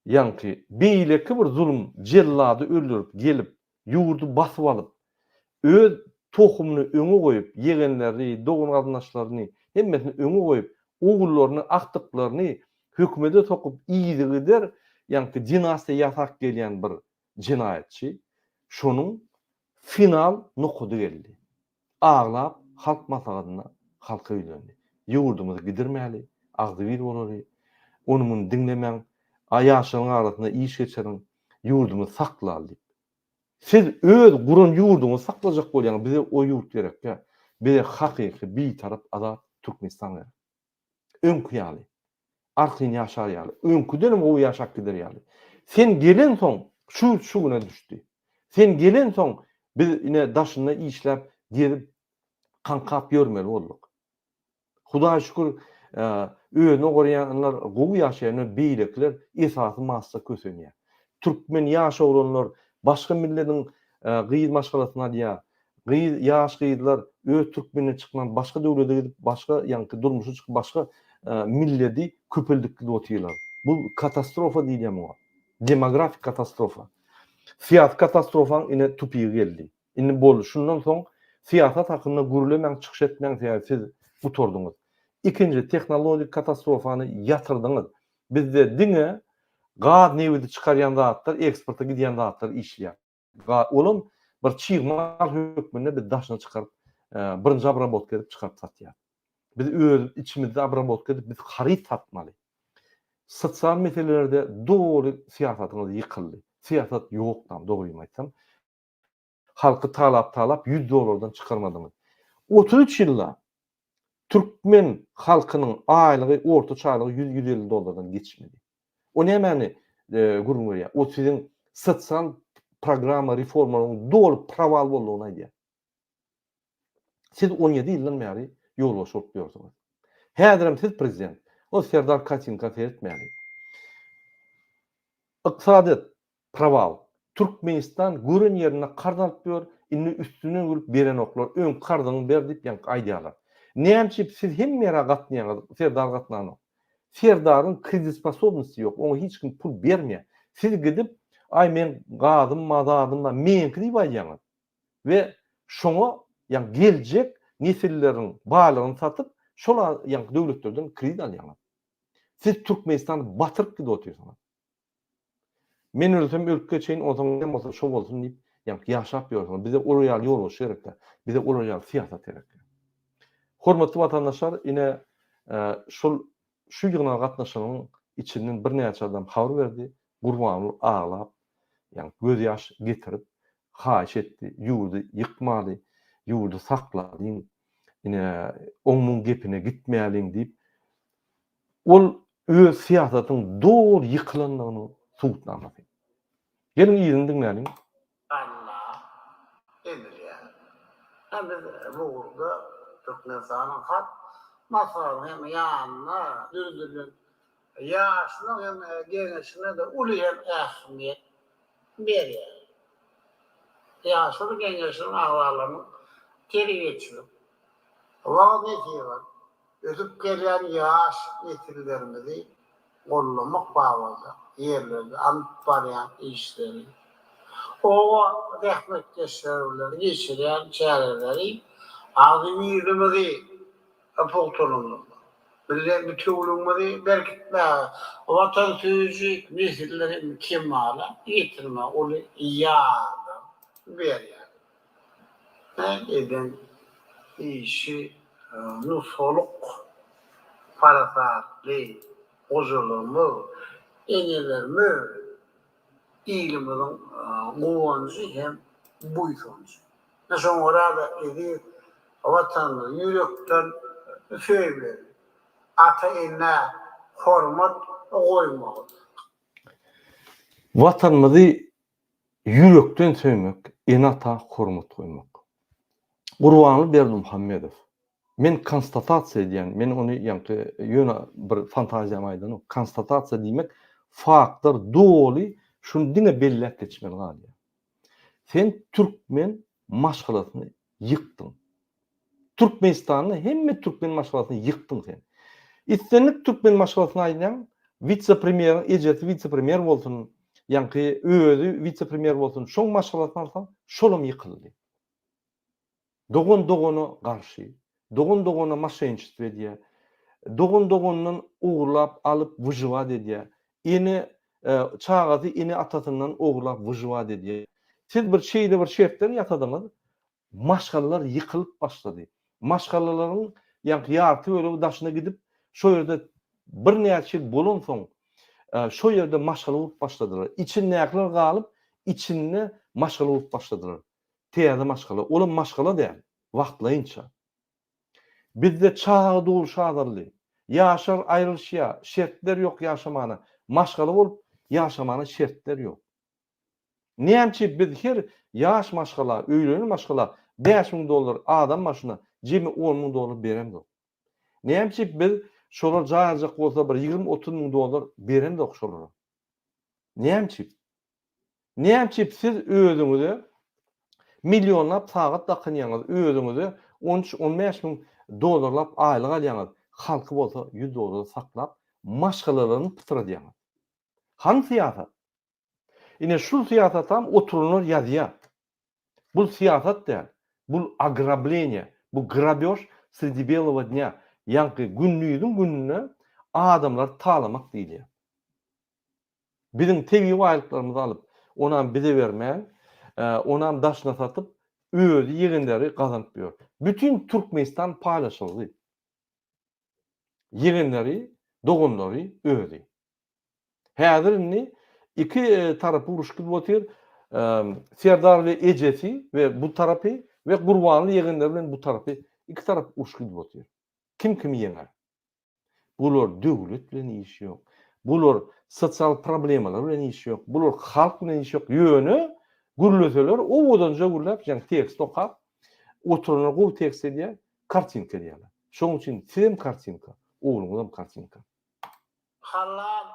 Ýanky beýleki bir zulüm jellady öldürüp gelip ýurdu basyp alyp öz tohumunu öňe goýup ýegenleri, dogun gardaşlaryny hemmesini öňe goýup ogullarını, aktyklaryny hökümete sokup iýdigider, ýanky dinastiýa ýasak gelýän bir jinayetçi şonuň final nokudy geldi. Ağlap halk masagyna halka öýlendi. Ýurdumuzy gidirmäli, agdy bir bolary, onuň dinlemäň, ýaşaryň arasynda iş geçiriň, ýurdumuzy saklaly. Siz öz gurun ýurduňyzy saklajak bolýaňyz, bize o ýurt gerek. Bize hakyky bir-tarap azat Türkmenistan gerek. Öňkü ýaly. Arkyny ýaşar ýaly. Öňküden o ýaşak gider ýaly. Sen gelen soň şu güne düşdi. Sen gelen soň biz ine daşyna işläp gelip kankap ýörmeli bolduk. Hudaýa şükür öýüne gorýanlar, gowy ýaşaýan beýlekler esasy massa kösenýär. Türkmen ýaşawlanlar başga milletiň gyýyz maşgalasyna diýär. Ýaş gyýyzlar öz türkmeninden çykman başga döwlete gidip başga ýanky durmuşy çykyp başga milleti köpeldikli otýarlar. Bu katastrofa diýilýär o. Demografik katastrofa. Siyasi katastrofan ine tupigi geldi. Indi boldy. Şundan soň siyasat hakynda gürlemäň çykyş etmäň siz butordyňyz. İkinci teknologik katastrofany ýatyrdyňyz. Bizde diňe gaz nebidi çykarýan zatlar, eksporta gidýän zatlar işleýär. Olum bir çyğmal hökmünde bir daşyna çykaryp, birinji abrabot edip çykaryp satýar. Biz öz içimizde abrabot edip biz haryt satmaly. Sosial meselelerde doğru siyasatyňyz ýykyldy. Siyasat ýokdan, dogrymy aýtsam. Halky talap $100 çykarmadyňyz. 33 ýylda Türkmen halkynyň aýlygy, ortaça aýlygy $100-150 geçmedi. O nämäni gurulýar? O siziň sosial programa, reformalaryň dolu praval boldugyny aýdýar. Siz 17 ýyldan bäri ýolbaş bolup ýörsiňiz. Häzirem siz prezident. O Serdar Kaçynka etmäli. Iqtisadiýat praval. Türkmenistan görün ýerine kardalyp ber, indi üstüne gülüp beren oklar, öň kardyny ber diýip ýanky aýdýarlar. Näçip siz hem ýere gatnaýaňyz, Serdar gatnany. Serdaryň kredit sposobnosty ýok, oňa hiç kim pul bermeýär. Siz gidip ay men gadym, mazadym da menki diýip aýdýaňyz. We şoňa ýa geljek nesilleriň balygyny satyp, şolar ýa döwletlerden kredit alýaňyz. Siz Türkmenistan'ı batırıp gidi otuyorsunuz. Men ölsem ölüp geçeyin, o zaman ne olsa şov olsun deyip yaşap yiyorsunuz. Bize oraya yol oluşu gerekli. Bize oraya siyasat gerekli. Hormatly vatandaşlar, yine şu yığına katnaşanın içinden bir neçe adam haber verdi. Gurbanly ağlap, göz yaş getirip, haýyş etdi, yurdu yıkmaly, yurdu sakladyň, yine oňuň gepine gitmeýäliň deyip, ol öz siyasatyň doğru yıkılanlygyny suwutlanmaly. Gelin ýygyny dinläliň. Allah emir yani. Hem biz bu urda Türkmenistan'ın hat masalını hem yanına dürdürün yaşına hem gençine de uliyen ehmiyet veriyor. Yaşlı gençlerin ahvalını terbiyeçilik. Vaat ediyorlar. Ötüp gelen yaş nesillerimizi kollamak bağlıdır. Yerlerde anıp barayan işleri. O rahmet geçerleri, geçiren çareleri ağzını yürümedi apoltonunu. Bütün ulumları berkitme, vatan sözcü nesillerin kemala getirme, onu yardım veriyor. Ne eden işi nusoluk, parasatlı, huzurlumu, enelerimi, iyilimin kuvancı hem buysonucu. Sonra da edip vatanı yürekten söylüyor. Ata eline hormat koymalı. Vatanymyzy yürekden söýmek, enata hormat koymak. Gurbanly Berdimuhammedow. Men konstatasiýa diýen, men onu ýöne bir fantaziýam aýdan, o konstatasiýa diýmek, faktlar doli şunu diňe belläp geçmeli galy. Sen Türkmen maşgalasyny ýykdyň. Türkmenistanyň hemme Türkmen maşgalasyny ýykdyň sen. İstenlik Türkmen maşgalasyny aýdan, vice-premier, ejeti vice-premier bolsun, ýa-ni özü vice-premier bolsun, şoň maşgalatdan alsam, şolam ýykyldy. Dogon garşy, dogon maşençilik edýär. Dogon uğurlap alıp wyjywa edýär. Eni çağaty eni atatyndan uğurlap wyjywa edýär. Siz bir şeýle bir şertler ýatadyňyz, maşgalalar ýykylyp başlady. Maşgalalaryň ýarty bölegi daşyna gidip, şo ýerde bir näçe bolan soň, şo ýerde maşgala bolup başladylar. İçin näkler galyp, içinde maşgala bolup başladylar. Täze maşgala, olam maşgala däl, wagtlaýynça. Bizde çağa dulşadyrly. Ýaşar aýrylşýa, şertler ýok ýaşamana. Maşgala bolup ýaşamana şertler ýok. Näçe biz her ýaş maşgala, öýleni maşgala $5.000 adam başyna jemi $10.000 beremdik. Näçe biz şolar jaýajak bolsa bir $20-30.000 beremdik şolara. Näçe? Näçe siz özüňizi milyonlap sagat dakynýaňyz, özüňizi $13-15.000 aýlyk alýaňyz, halky bolsa $100 saklap maşgalalaryny pytyrýaňyz. Han siýasat? Ine şu siýasatam oturulur ýazýar. Bu siýasat däl, bu ограбление, bu grabёж sredi belого dня, ýa-ni günlüýüň gününe adamlar talamak diýilýär. Bizim tebii aýlyklarymyzy alyp, onam bize bermän, onam daşna satyp, özü ýegenleri gazanyp ber. Bütün Türkmenistan paýlaşyldy. Ýegenleri, dogonlary özü. Häzir indi iki tarapy uruş gidip otyr. Serdar ve ejesi ve bu tarapy ve Gurbanly ýegenler bilen bu tarapy iki tarap uruş gidip otyr. Kim ýeňer? Bular döwlet bilen iş ýok. Bular sosial problemalar bilen iş ýok. Bular halk bilen iş ýok. Ýöne gürleseler o bodanca gürläp, ýa-ni tekst okap, oturunar gowy tekst edýär, kartinka edýärler. Şoň üçin film kartinka, ogluňam kartinka. Halal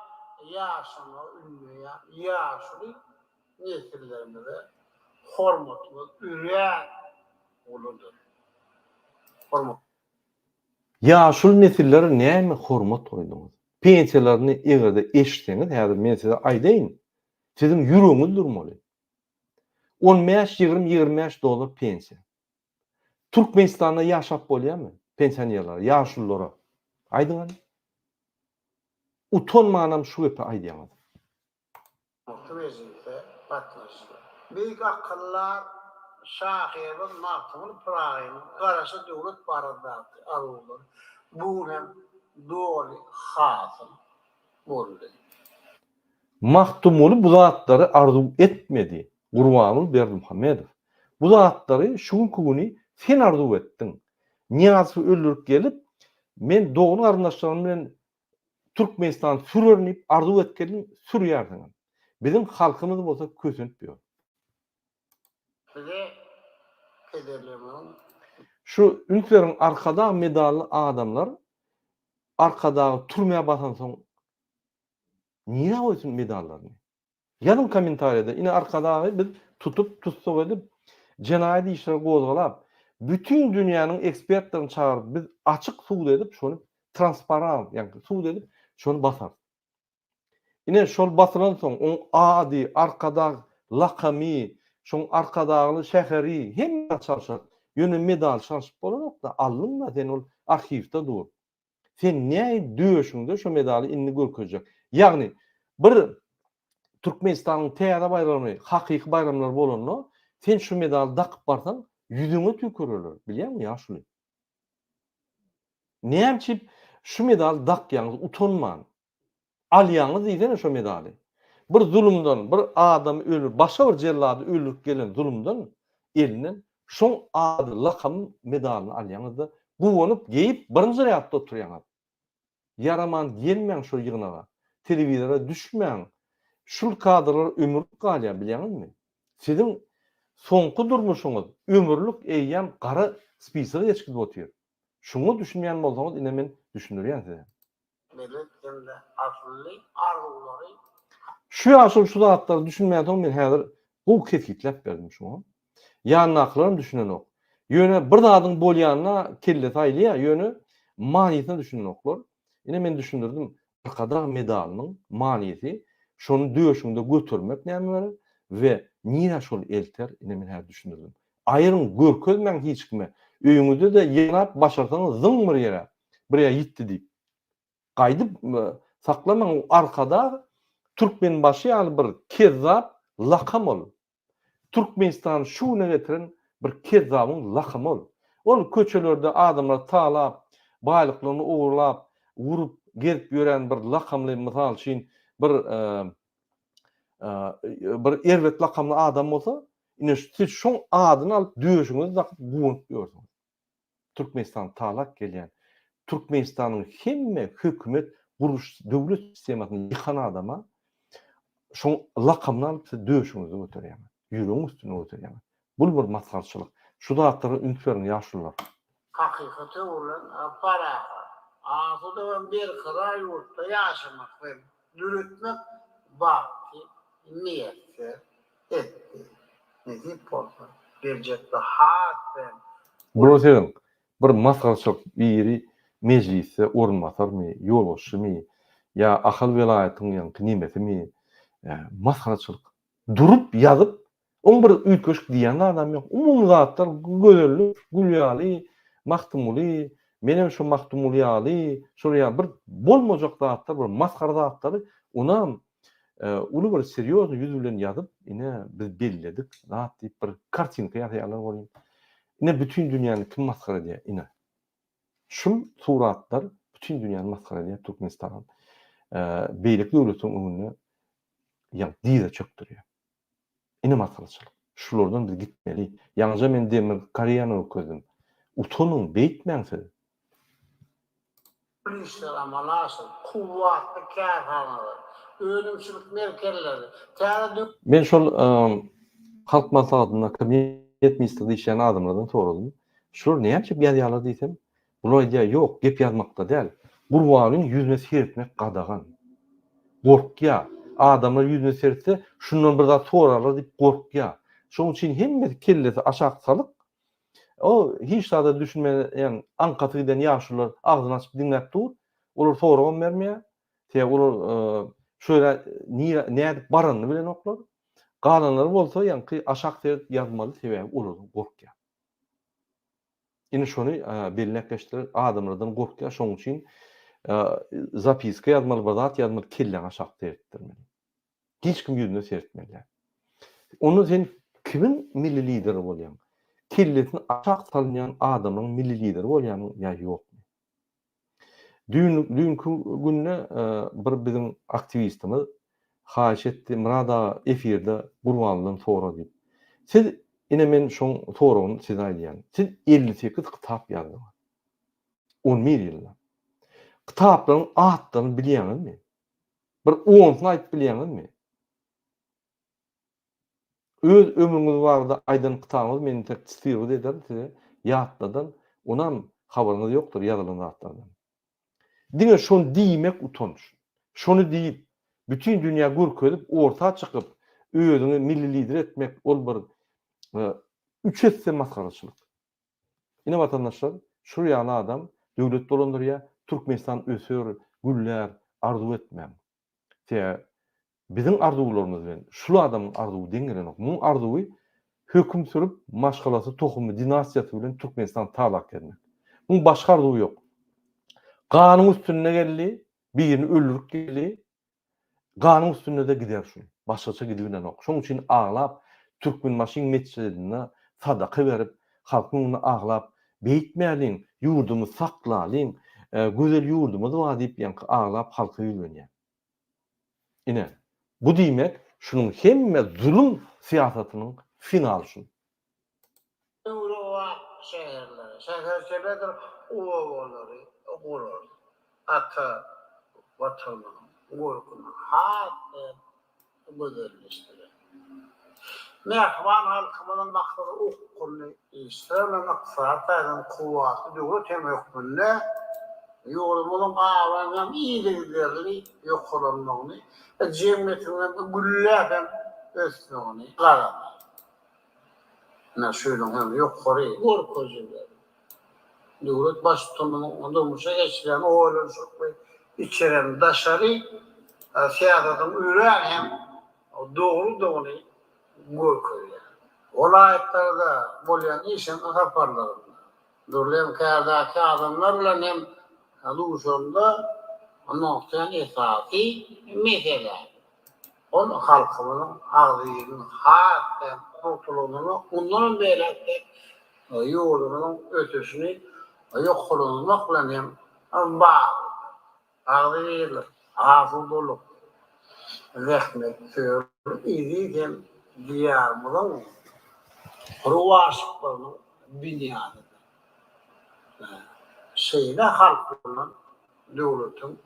yaşama ünlü yaşlı nesillerimize hormatımız üreyen oludur. Hormat. Ýaşul nesillere näme hormat oýduňyz? Pensiýalaryny egerde eşitseňiz, häzir men size aýdaýyn. Siziň ýüregiňiz durmaly. 15-20-25 dolar pensiýa. Türkmenistanda ýaşap bolýarmy? Pensionerler, ýaşullara. Aýdyňyz. Utanmanam şu epe aýdýaňyz. Mevzide patlaştı. Büyük akıllar şahiyevin mahkumunu pırağıyla karşı devlet baradatı arulur. Bunun doğru hasıl oldu. Mahtumulu bu zatları arzu etmedi. Gurbanly Berdimuhammedow. Bu zatları şuň güni sen arzu ettin. Niýazy öldürüp gelip men doğunu arnaşlarym bilen Türkmenistan sürünip arzu etkenim sürýärdiň. Bizim halkymyz bolsa kösünpýär. Bize kederlemenin Şu ülkelerin arkada medallı adamlar arkada türmeye basan soň niye koysun medallarını? Yazın komentariyada yine arkada biz tutsak edip cinayet işleri gozgalap bütün dünyanın ekspertlerini çağırıp biz açık suud edip şonu transparan yani suud edip şonu basar. Yine şol basılan soň on adi arkada lakami şoň arkadagy şäheri hemme çalışar. Ýöne medal çalışıp bolanok da alınma sen ol arhivde dur. Sen näme döşüňde şu medaly inni görkezjek. Ýagny bir Türkmenistanyň täze bayramy, hakyky bayramlar bolanno, sen şu medaly dakyp barsaň ýüzüňe tükürürler. Bilýärmi ýaşly? Näme şu medaly dakýaňyz utanman. Alýaňyz diýsene şu medaly. Bir zulümden bir adam ölür, başga bir jellady öldürüp gelen zulümden elinden şoň ady lakam medalyny alýaňyzda guwanyp geýip birinji ýatda oturýaňyz. Yaraman gelmeň şol ýygnaga, telewizora düşmeň. Şul kadrlar ömürlük galýar bilýäňizmi? Siziň soňky durmuşyňyz ömürlük eýýän gara spisaga geçip otyr. Şunu düşünmeýän bolsaňyz ine men düşündirýän size. milletin de asıllı arzuları Şu ýaşul şu zatları düşünmeýän soň men häzir bu ketkitlep berdim şunu. Ýanyklaryny düşünen ok. Ýöne bir zadyň bolýanyna kelle taýlýar, ýöne mahiýetine düşünen oklar. Ine men düşündirdim. arkada medalynyň manyýety şonu döşüňde götürmek näme we niýe şol elter ine men häzir düşündirdim. Aýryň görkezmeň hiç kime öýüňizde de ýanap başarsaňyz zyň bir ýere ýitdi diýip gaýdyp saklamaň arkada Türkmen başy ýaly bir kezzap lakam ol. Türkmenistan şuna getiren bir kezzabın lakamy ol. Ol köçelerde adamlar talap, baýlyklaryny ugurlap, urup gelip ýören bir lakamly mysal üçin bir erwet lakamly adam bolsa, ine siz şu adyny alyp döşüňiz dakyp guwup ýörsiňiz. Türkmenistan talak gelýän, Türkmenistanyň hemme hökümet guruş döwlet sistemasyny ýykan adama şu lakamny alyp siz döşüňizi göterýär. Ýüregiň üstüne göterýär. Bu bir masgarçylyk. Şu zatlara ünsüň ýaşlylar. Hakikaty bolan para. Asyda bir kıra yurtda yaşamak ve yürütmek vakti niyeti etti. Neydi porfa? Gelecekte hafen. Burasyn bir masgarçylyk biri meclise ornmatar mı, ýolbaşy mı, ya ahal welaýatyň ýa nimeti mi? Masgarçylyk. Durup ýazyp on bir ülkeşik diýen adam ýok. Umum zatlar gözellik, gülýaly, mahtumly, menem şu mahtumly ýaly, şuraya bir bolmajak zatlar, bir maskara zatlar, onam uly bir seriozny ýüz bilen ýazyp, ine biz belledik, zat diýip bir kartinka ýaýalar bolýar. Ine bütün dünýäni kim maskara diýär, ine. Şu suratlar bütün dünýäni maskara diýär Türkmenistanyň beýlik döwletiniň öňüne ýa diýe çöktürýär. Ine masgarçylyk. Şulardan biz gitmeli. Ýalňa men demir Koreýany öküzüm. Utonuň beýtmäňsiz. Polisler amalasın, kuvvatlı kârhanalar, ölümçülük merkezleri, Men şol halk maslahatyna kabinet ministrliği işleyen adamlardan soradım. Şular näçe ýazyarlar diýsem, bular diýär, ýok, gep ýazmakda däl. Gurbalyň ýüzüne seretmek gadagan. Gorkýa. Adamlar ýüzüne seretse, şundan bir zat sorarlar diýip gorkýa. Şoň üçin hemme kellesi aşak salyp, o hiç zada düşünmeýän ankaty giden ýaşlylar agzyny açyp dinläp dur. Olar soragan bermeýär. Te olar şöyle näde baranyny bilen oklar. Galanlar bolsa ýanky aşak serip ýazmaly sebäbi olar gorkýa. Ine şonu belleşdirip adamlardan gorkýa. Şoň üçin zapiska ýazmaly, bazat ýazmaly kellen aşak seripdirmeli. Hiç kim ýüzüne seretmeli. Onu sen kimin milli lideri bolýan? Kelletini aşak salýan adamyň milli lideri bolýan ýa ýokmy? Dünkü günne bir bizim aktivistimiz haýyş etdi, murada efirde Gurbanlyň sora diýip. Siz ine men şoň soragyny size aýdýan. Siz 58 kitap ýazdyňyz. 11 ýylda. Kitaplaryň atlaryny bilýäňizmi? Bir 10-syny aýdyp bilýäňizmi? Öz ömrüňiz barada aýdan kitabymyz meni tek istiýar eder size ýatladan, onam habaryňyz ýokdur ýazylan zatlardan. Diňe şonu diýmek utanç. Şonu diýip bütün dünýä gürkelip orta çykyp özüňi milli lider etmek ol bir üç etse masgaraçylyk. Ine watandaşlar, şu ýaly adam döwlet dolandyrýar, Türkmenistan ösür, güller, arzu etmem. Bizim arzuwlarymyz bilen şu adamyň arzuwy deňgelenok. Bu arzuwy höküm sürüp maşgalasy, tohumy, dinastiýasy bilen Türkmenistan talak etmek. Bu başga arzuwy ýok. Ganyň üstüne geldi, birini öldürüp geldi. Ganyň üstüne de gider şu. Başgaça gidibine ok. Şoň üçin aglap Türkmen maşyn mescidine sadaka berip, halkyny aglap, beýtmäliň, ýurdumy saklalyň, gözel ýurdumyz bar diýip ýanky aglap halky ýülenýär. Ine bu diýmek şunun hemme zulüm siýasatynyň finaly şu. Europa şehirleri, şehirçilerdir, ovaları, oğulur, ata, vatanı, uğurkunu, hatta güzelleştirir. Mehvan halkımının maksadı okkulunu işlerle maksatlarının kuvvatı doğru temekmünle yolumuzun ağabeyden iyiliklerini yok olanlarını cemiyetinden güllerden ösnüğünü karamayı. Ne söylüyorum yok orayı korkucuları. Devlet baştutunun durmuşa geçiren oğulun sokmayı içeren daşarı siyasetin üren hem doğru görküyor. Olaylarda bolyan işin akaparlarında. Durlem kârdaki adamlarla hem aluşunda noktayan esası mesele. Onun halkının ağzının hatta kurtulununu onların belirtti yolunun ötesini yok kullanmakla hem bağlı. Ağzıyla ağzı dolu. Zahmet sığır izleyken diyarımızın ruvaşıklarının binyadı. Şeyde halkının, devletin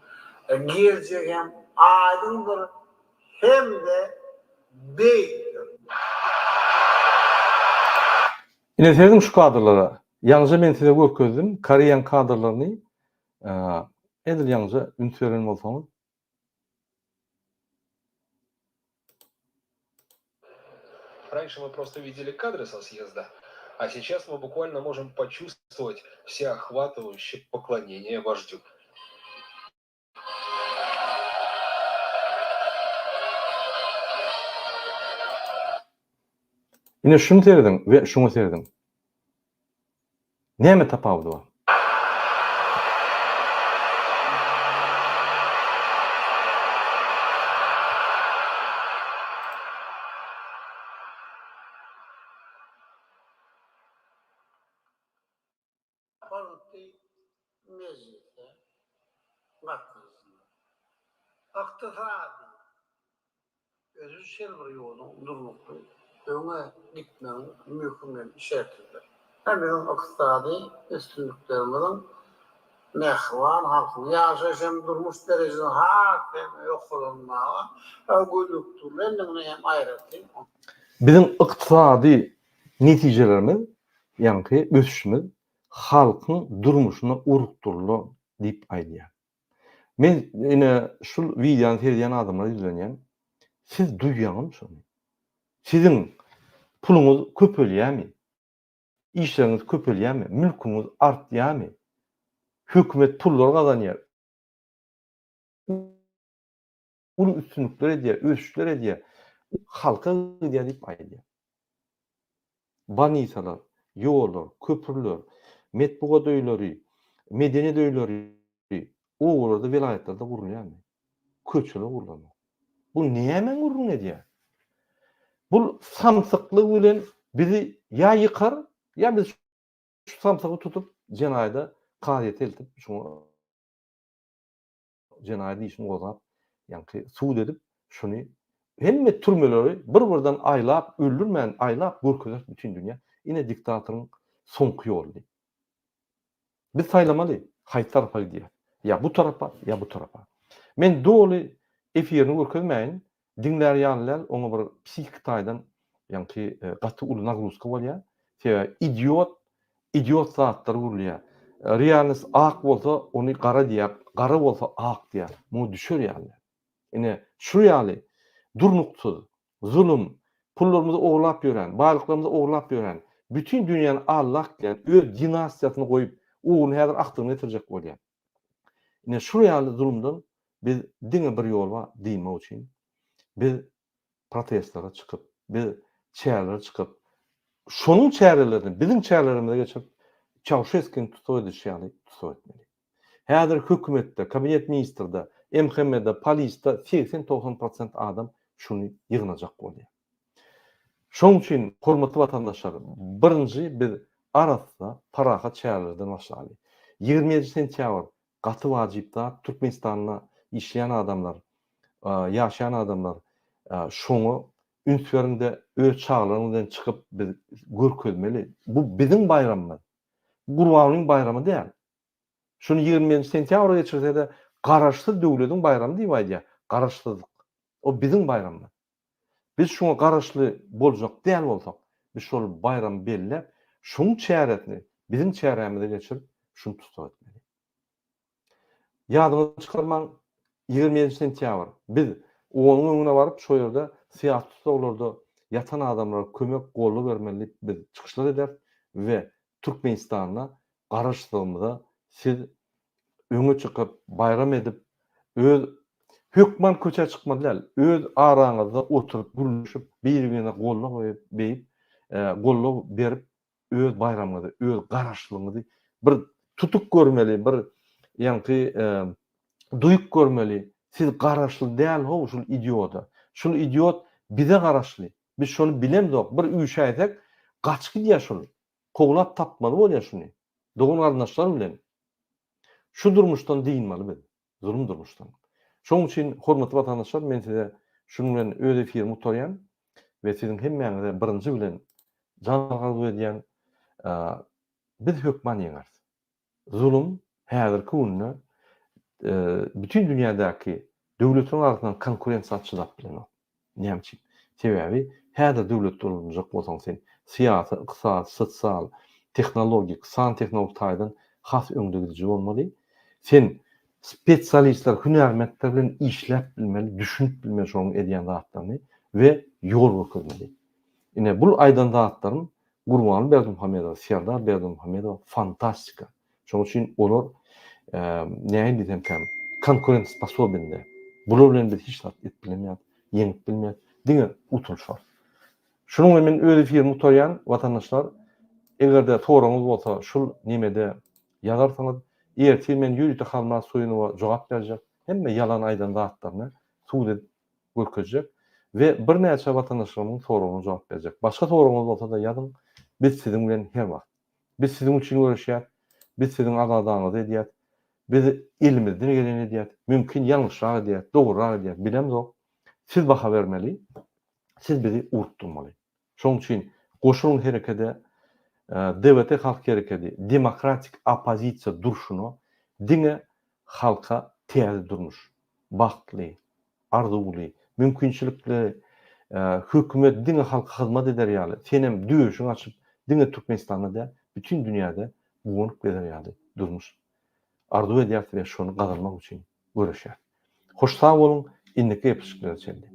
gerçek hem aydındır hem de beydir. Ine sevdim şu kadrlara. Yalnızca ben size görkezdim. Kariyen kadrlarını edil yalnızca ünsürelim olsanız. Раньше мы просто видели кадры со съезда, а сейчас мы буквально можем почувствовать всеохватывающее поклонение вождю. Ine şunu serdim ve şunu serdim. Näme tapawdy var? Parti mecliste bakıyorsunuz. İktisadi özü bir yolun durmakta. Öne gitmenin mümkün şartıdır. Hemen iktisadi üstünlüklerimizin mehvan halkın yaşaşım durmuş derecede hakim yok olunmağa gülüktürlerinin hem ayrıtı. Bizim iktisadi neticelerimiz, yani ösüşümüz, halkın durmuşuna urukturlu deyip aýdýar. Men ine şu videonu seyreyen adamlara izlenýän, siz duýýaňyz şunu. Sizin pulunuz köpelýärmi? İşleriniz köpelýärmi? Mülküňiz artýarmy? Hökümet pullar gazanýar. Ulu üstünlükler edýär, ösüşler edýär. Halka edýär diýip aýdýar. Banisalar, ýollar, köprüler, metbuat öýleri, medeniýet öýleri oğurlarda vilayetlarda gurulýarmy? Köçüle gurulanýar. Bu näme gurulun edýär? Bu samsyklyk bilen bizi ya yıkar, ya biz şu samsyky tutup jenayda qadyet eltip, şunu jenayda işini gozap, ýani suud edip, şunu hemme türmeleri bir-birden aýlap, öldürmän, aýlap görkezýär bütün dünýä. Ine diktatoryň soňky ýoly. Biz saýlamaly, haýsy tarapa gidýär. Ya bu tarapa, ya bu tarapa. Men doly efirini görkezmäýin, dinler ýanlar oňa bir psihik taýdan, ýani gaty uly nagruska bolýar. Idiot zatlar gurulýar. Realness ak bolsa onu gara diýip, gara bolsa ak diýip, bu düşür ýaly. Ine şu ýaly durnuksyz, zulüm, pullarymyzy oglap ýören, baýlyklarymyzy oglap ýören, bütün dünýäni allak bilen öz dinastiýasyny goýup, oğul häzir aktygyny getirjek bolýar. Ine şu ýaly zulümden biz diňe bir ýol bar diýmek üçin biz protestlara çykyp, biz çäherlere çykyp, şonuň çäherlerini bizim çäherlerimize geçip Çavuşeskin tutoýdy tutmeli. Häzir hökümetde, kabinet ministrde, MHM'de, polisde 80-90% adam şunu yığınacak bolýar. Şoň üçin hormatly vatandaşlar, birinji biz arasda paraha çäherlerden başlaýaly. 27 sentýabr gaty wajypda Türkmenistanda işleyen adamlar, yaşayan adamlar şoňu ünsürinde öz çağlarından çıkıp biz görkezmeli. Bu bizim bayramımız. Gurbanyň bayramy däl. Şunu 20 sentýabra geçirse de garaşsyz döwletiň bayramy diýip aýdýar. Garaşsyzlyk. O bizim bayramymız. Biz şoňa garaşly boljak däl bolsak, biz şol bayramy belläp, şoň çäretini bizim çäremize geçirip şunu tutap etmeli. Ýadyňyza çykarmaň 27 sentýabr biz onuň öňüne baryp şo ýerde siýasat tutulurdy. Yatan adamlara kömek golu bermeli biz çykyşlar eder we Türkmenistanda garaşdyrmada siz öňe çykyp bayram edip öz hökman köçe çıkmadylar. Öz araňyzda oturup gülüşüp bir-birine gollap goýup beýip, gollap berip öz bayramyňyzy, öz garaşlygyňyzy bir tutuk görmeli, bir ýanky duýup görmeli. Siz garaşly däl ho şol idiota. Şol idiot bize garaşly. Biz şonu bilemdik. Bir üýşäýsek gaçky diýär şol. Koglap tapmaly bolýar şuny. Dogun gardaşlar bilen. Şu durmuşdan diýilmeli biz. Zulüm durmuşdan. Şoň üçin hormatly watandaşlar, men size şunu bilen öz efirimi utarýan we siziň hemmeňize birinji bilen jangal edýän biz hökman ýeňärs. Zulüm häzirki günde bütün dünýädäki döwletler arasyndan konkurensiýa açylap bilen. Näme üçin? Sebebi häzir döwlet durmuşak bolsaň sen siýasy, ykdysad, sosial, tehnologik, san tehnologik taýdan has öňdügici bolmaly. Sen spesialistler, hünärmetler bilen işläp bilmeli, düşünüp bilmeli şoň edýän zatlaryny we ýol götürmeli. Ine bu aýdan zatlaryň Gurban Berdimuhammedow, Serdar Berdimuhammedow fantastika. Şoň üçin olar näme diýsem käm konkurens sposobinde. Bular bilen biz hiç zat bilmeýär, ýeňip bilmeýär, diňe utulşar. Şonuň bilen men öz efirimi utarýan watandaşlar, egerde soraňyz bolsa şol nimede ýazarsaňyz, erti men ýürüte halma soýunyna jogap berjek. Hemme ýalan aýdan zatlaryny suwda görkezjek we bir näçe watandaşlaryň soragyna jogap berjek. Başga soraňyz bolsa da ýazyň, biz siziň bilen her wagt. Biz siziň üçin görüşýär, biz siziň azadaňyzy edýät, biz ilimizden geleni edýät, mümkin ýalňyşrak edýät, dogrurak edýät, bilemzok. Siz baha bermeli, siz bizi urutmaly. Şoň üçin goşulyň herekede devlete halk hereketi, demokratik opozisiýa duruşuny diňe halka täze durmuş, bagtly, arzuly, mümkinçilikli hökümet diňe halka hyzmat eder ýaly. Senem düýüşiň açyp diňe Türkmenistanda da bütün dünýäde buňup eder ýaly durmuş. Arzu edýär we şonu gazanmak üçin görüşýär. Hoş sag bolun, indiki episodlar çeldi.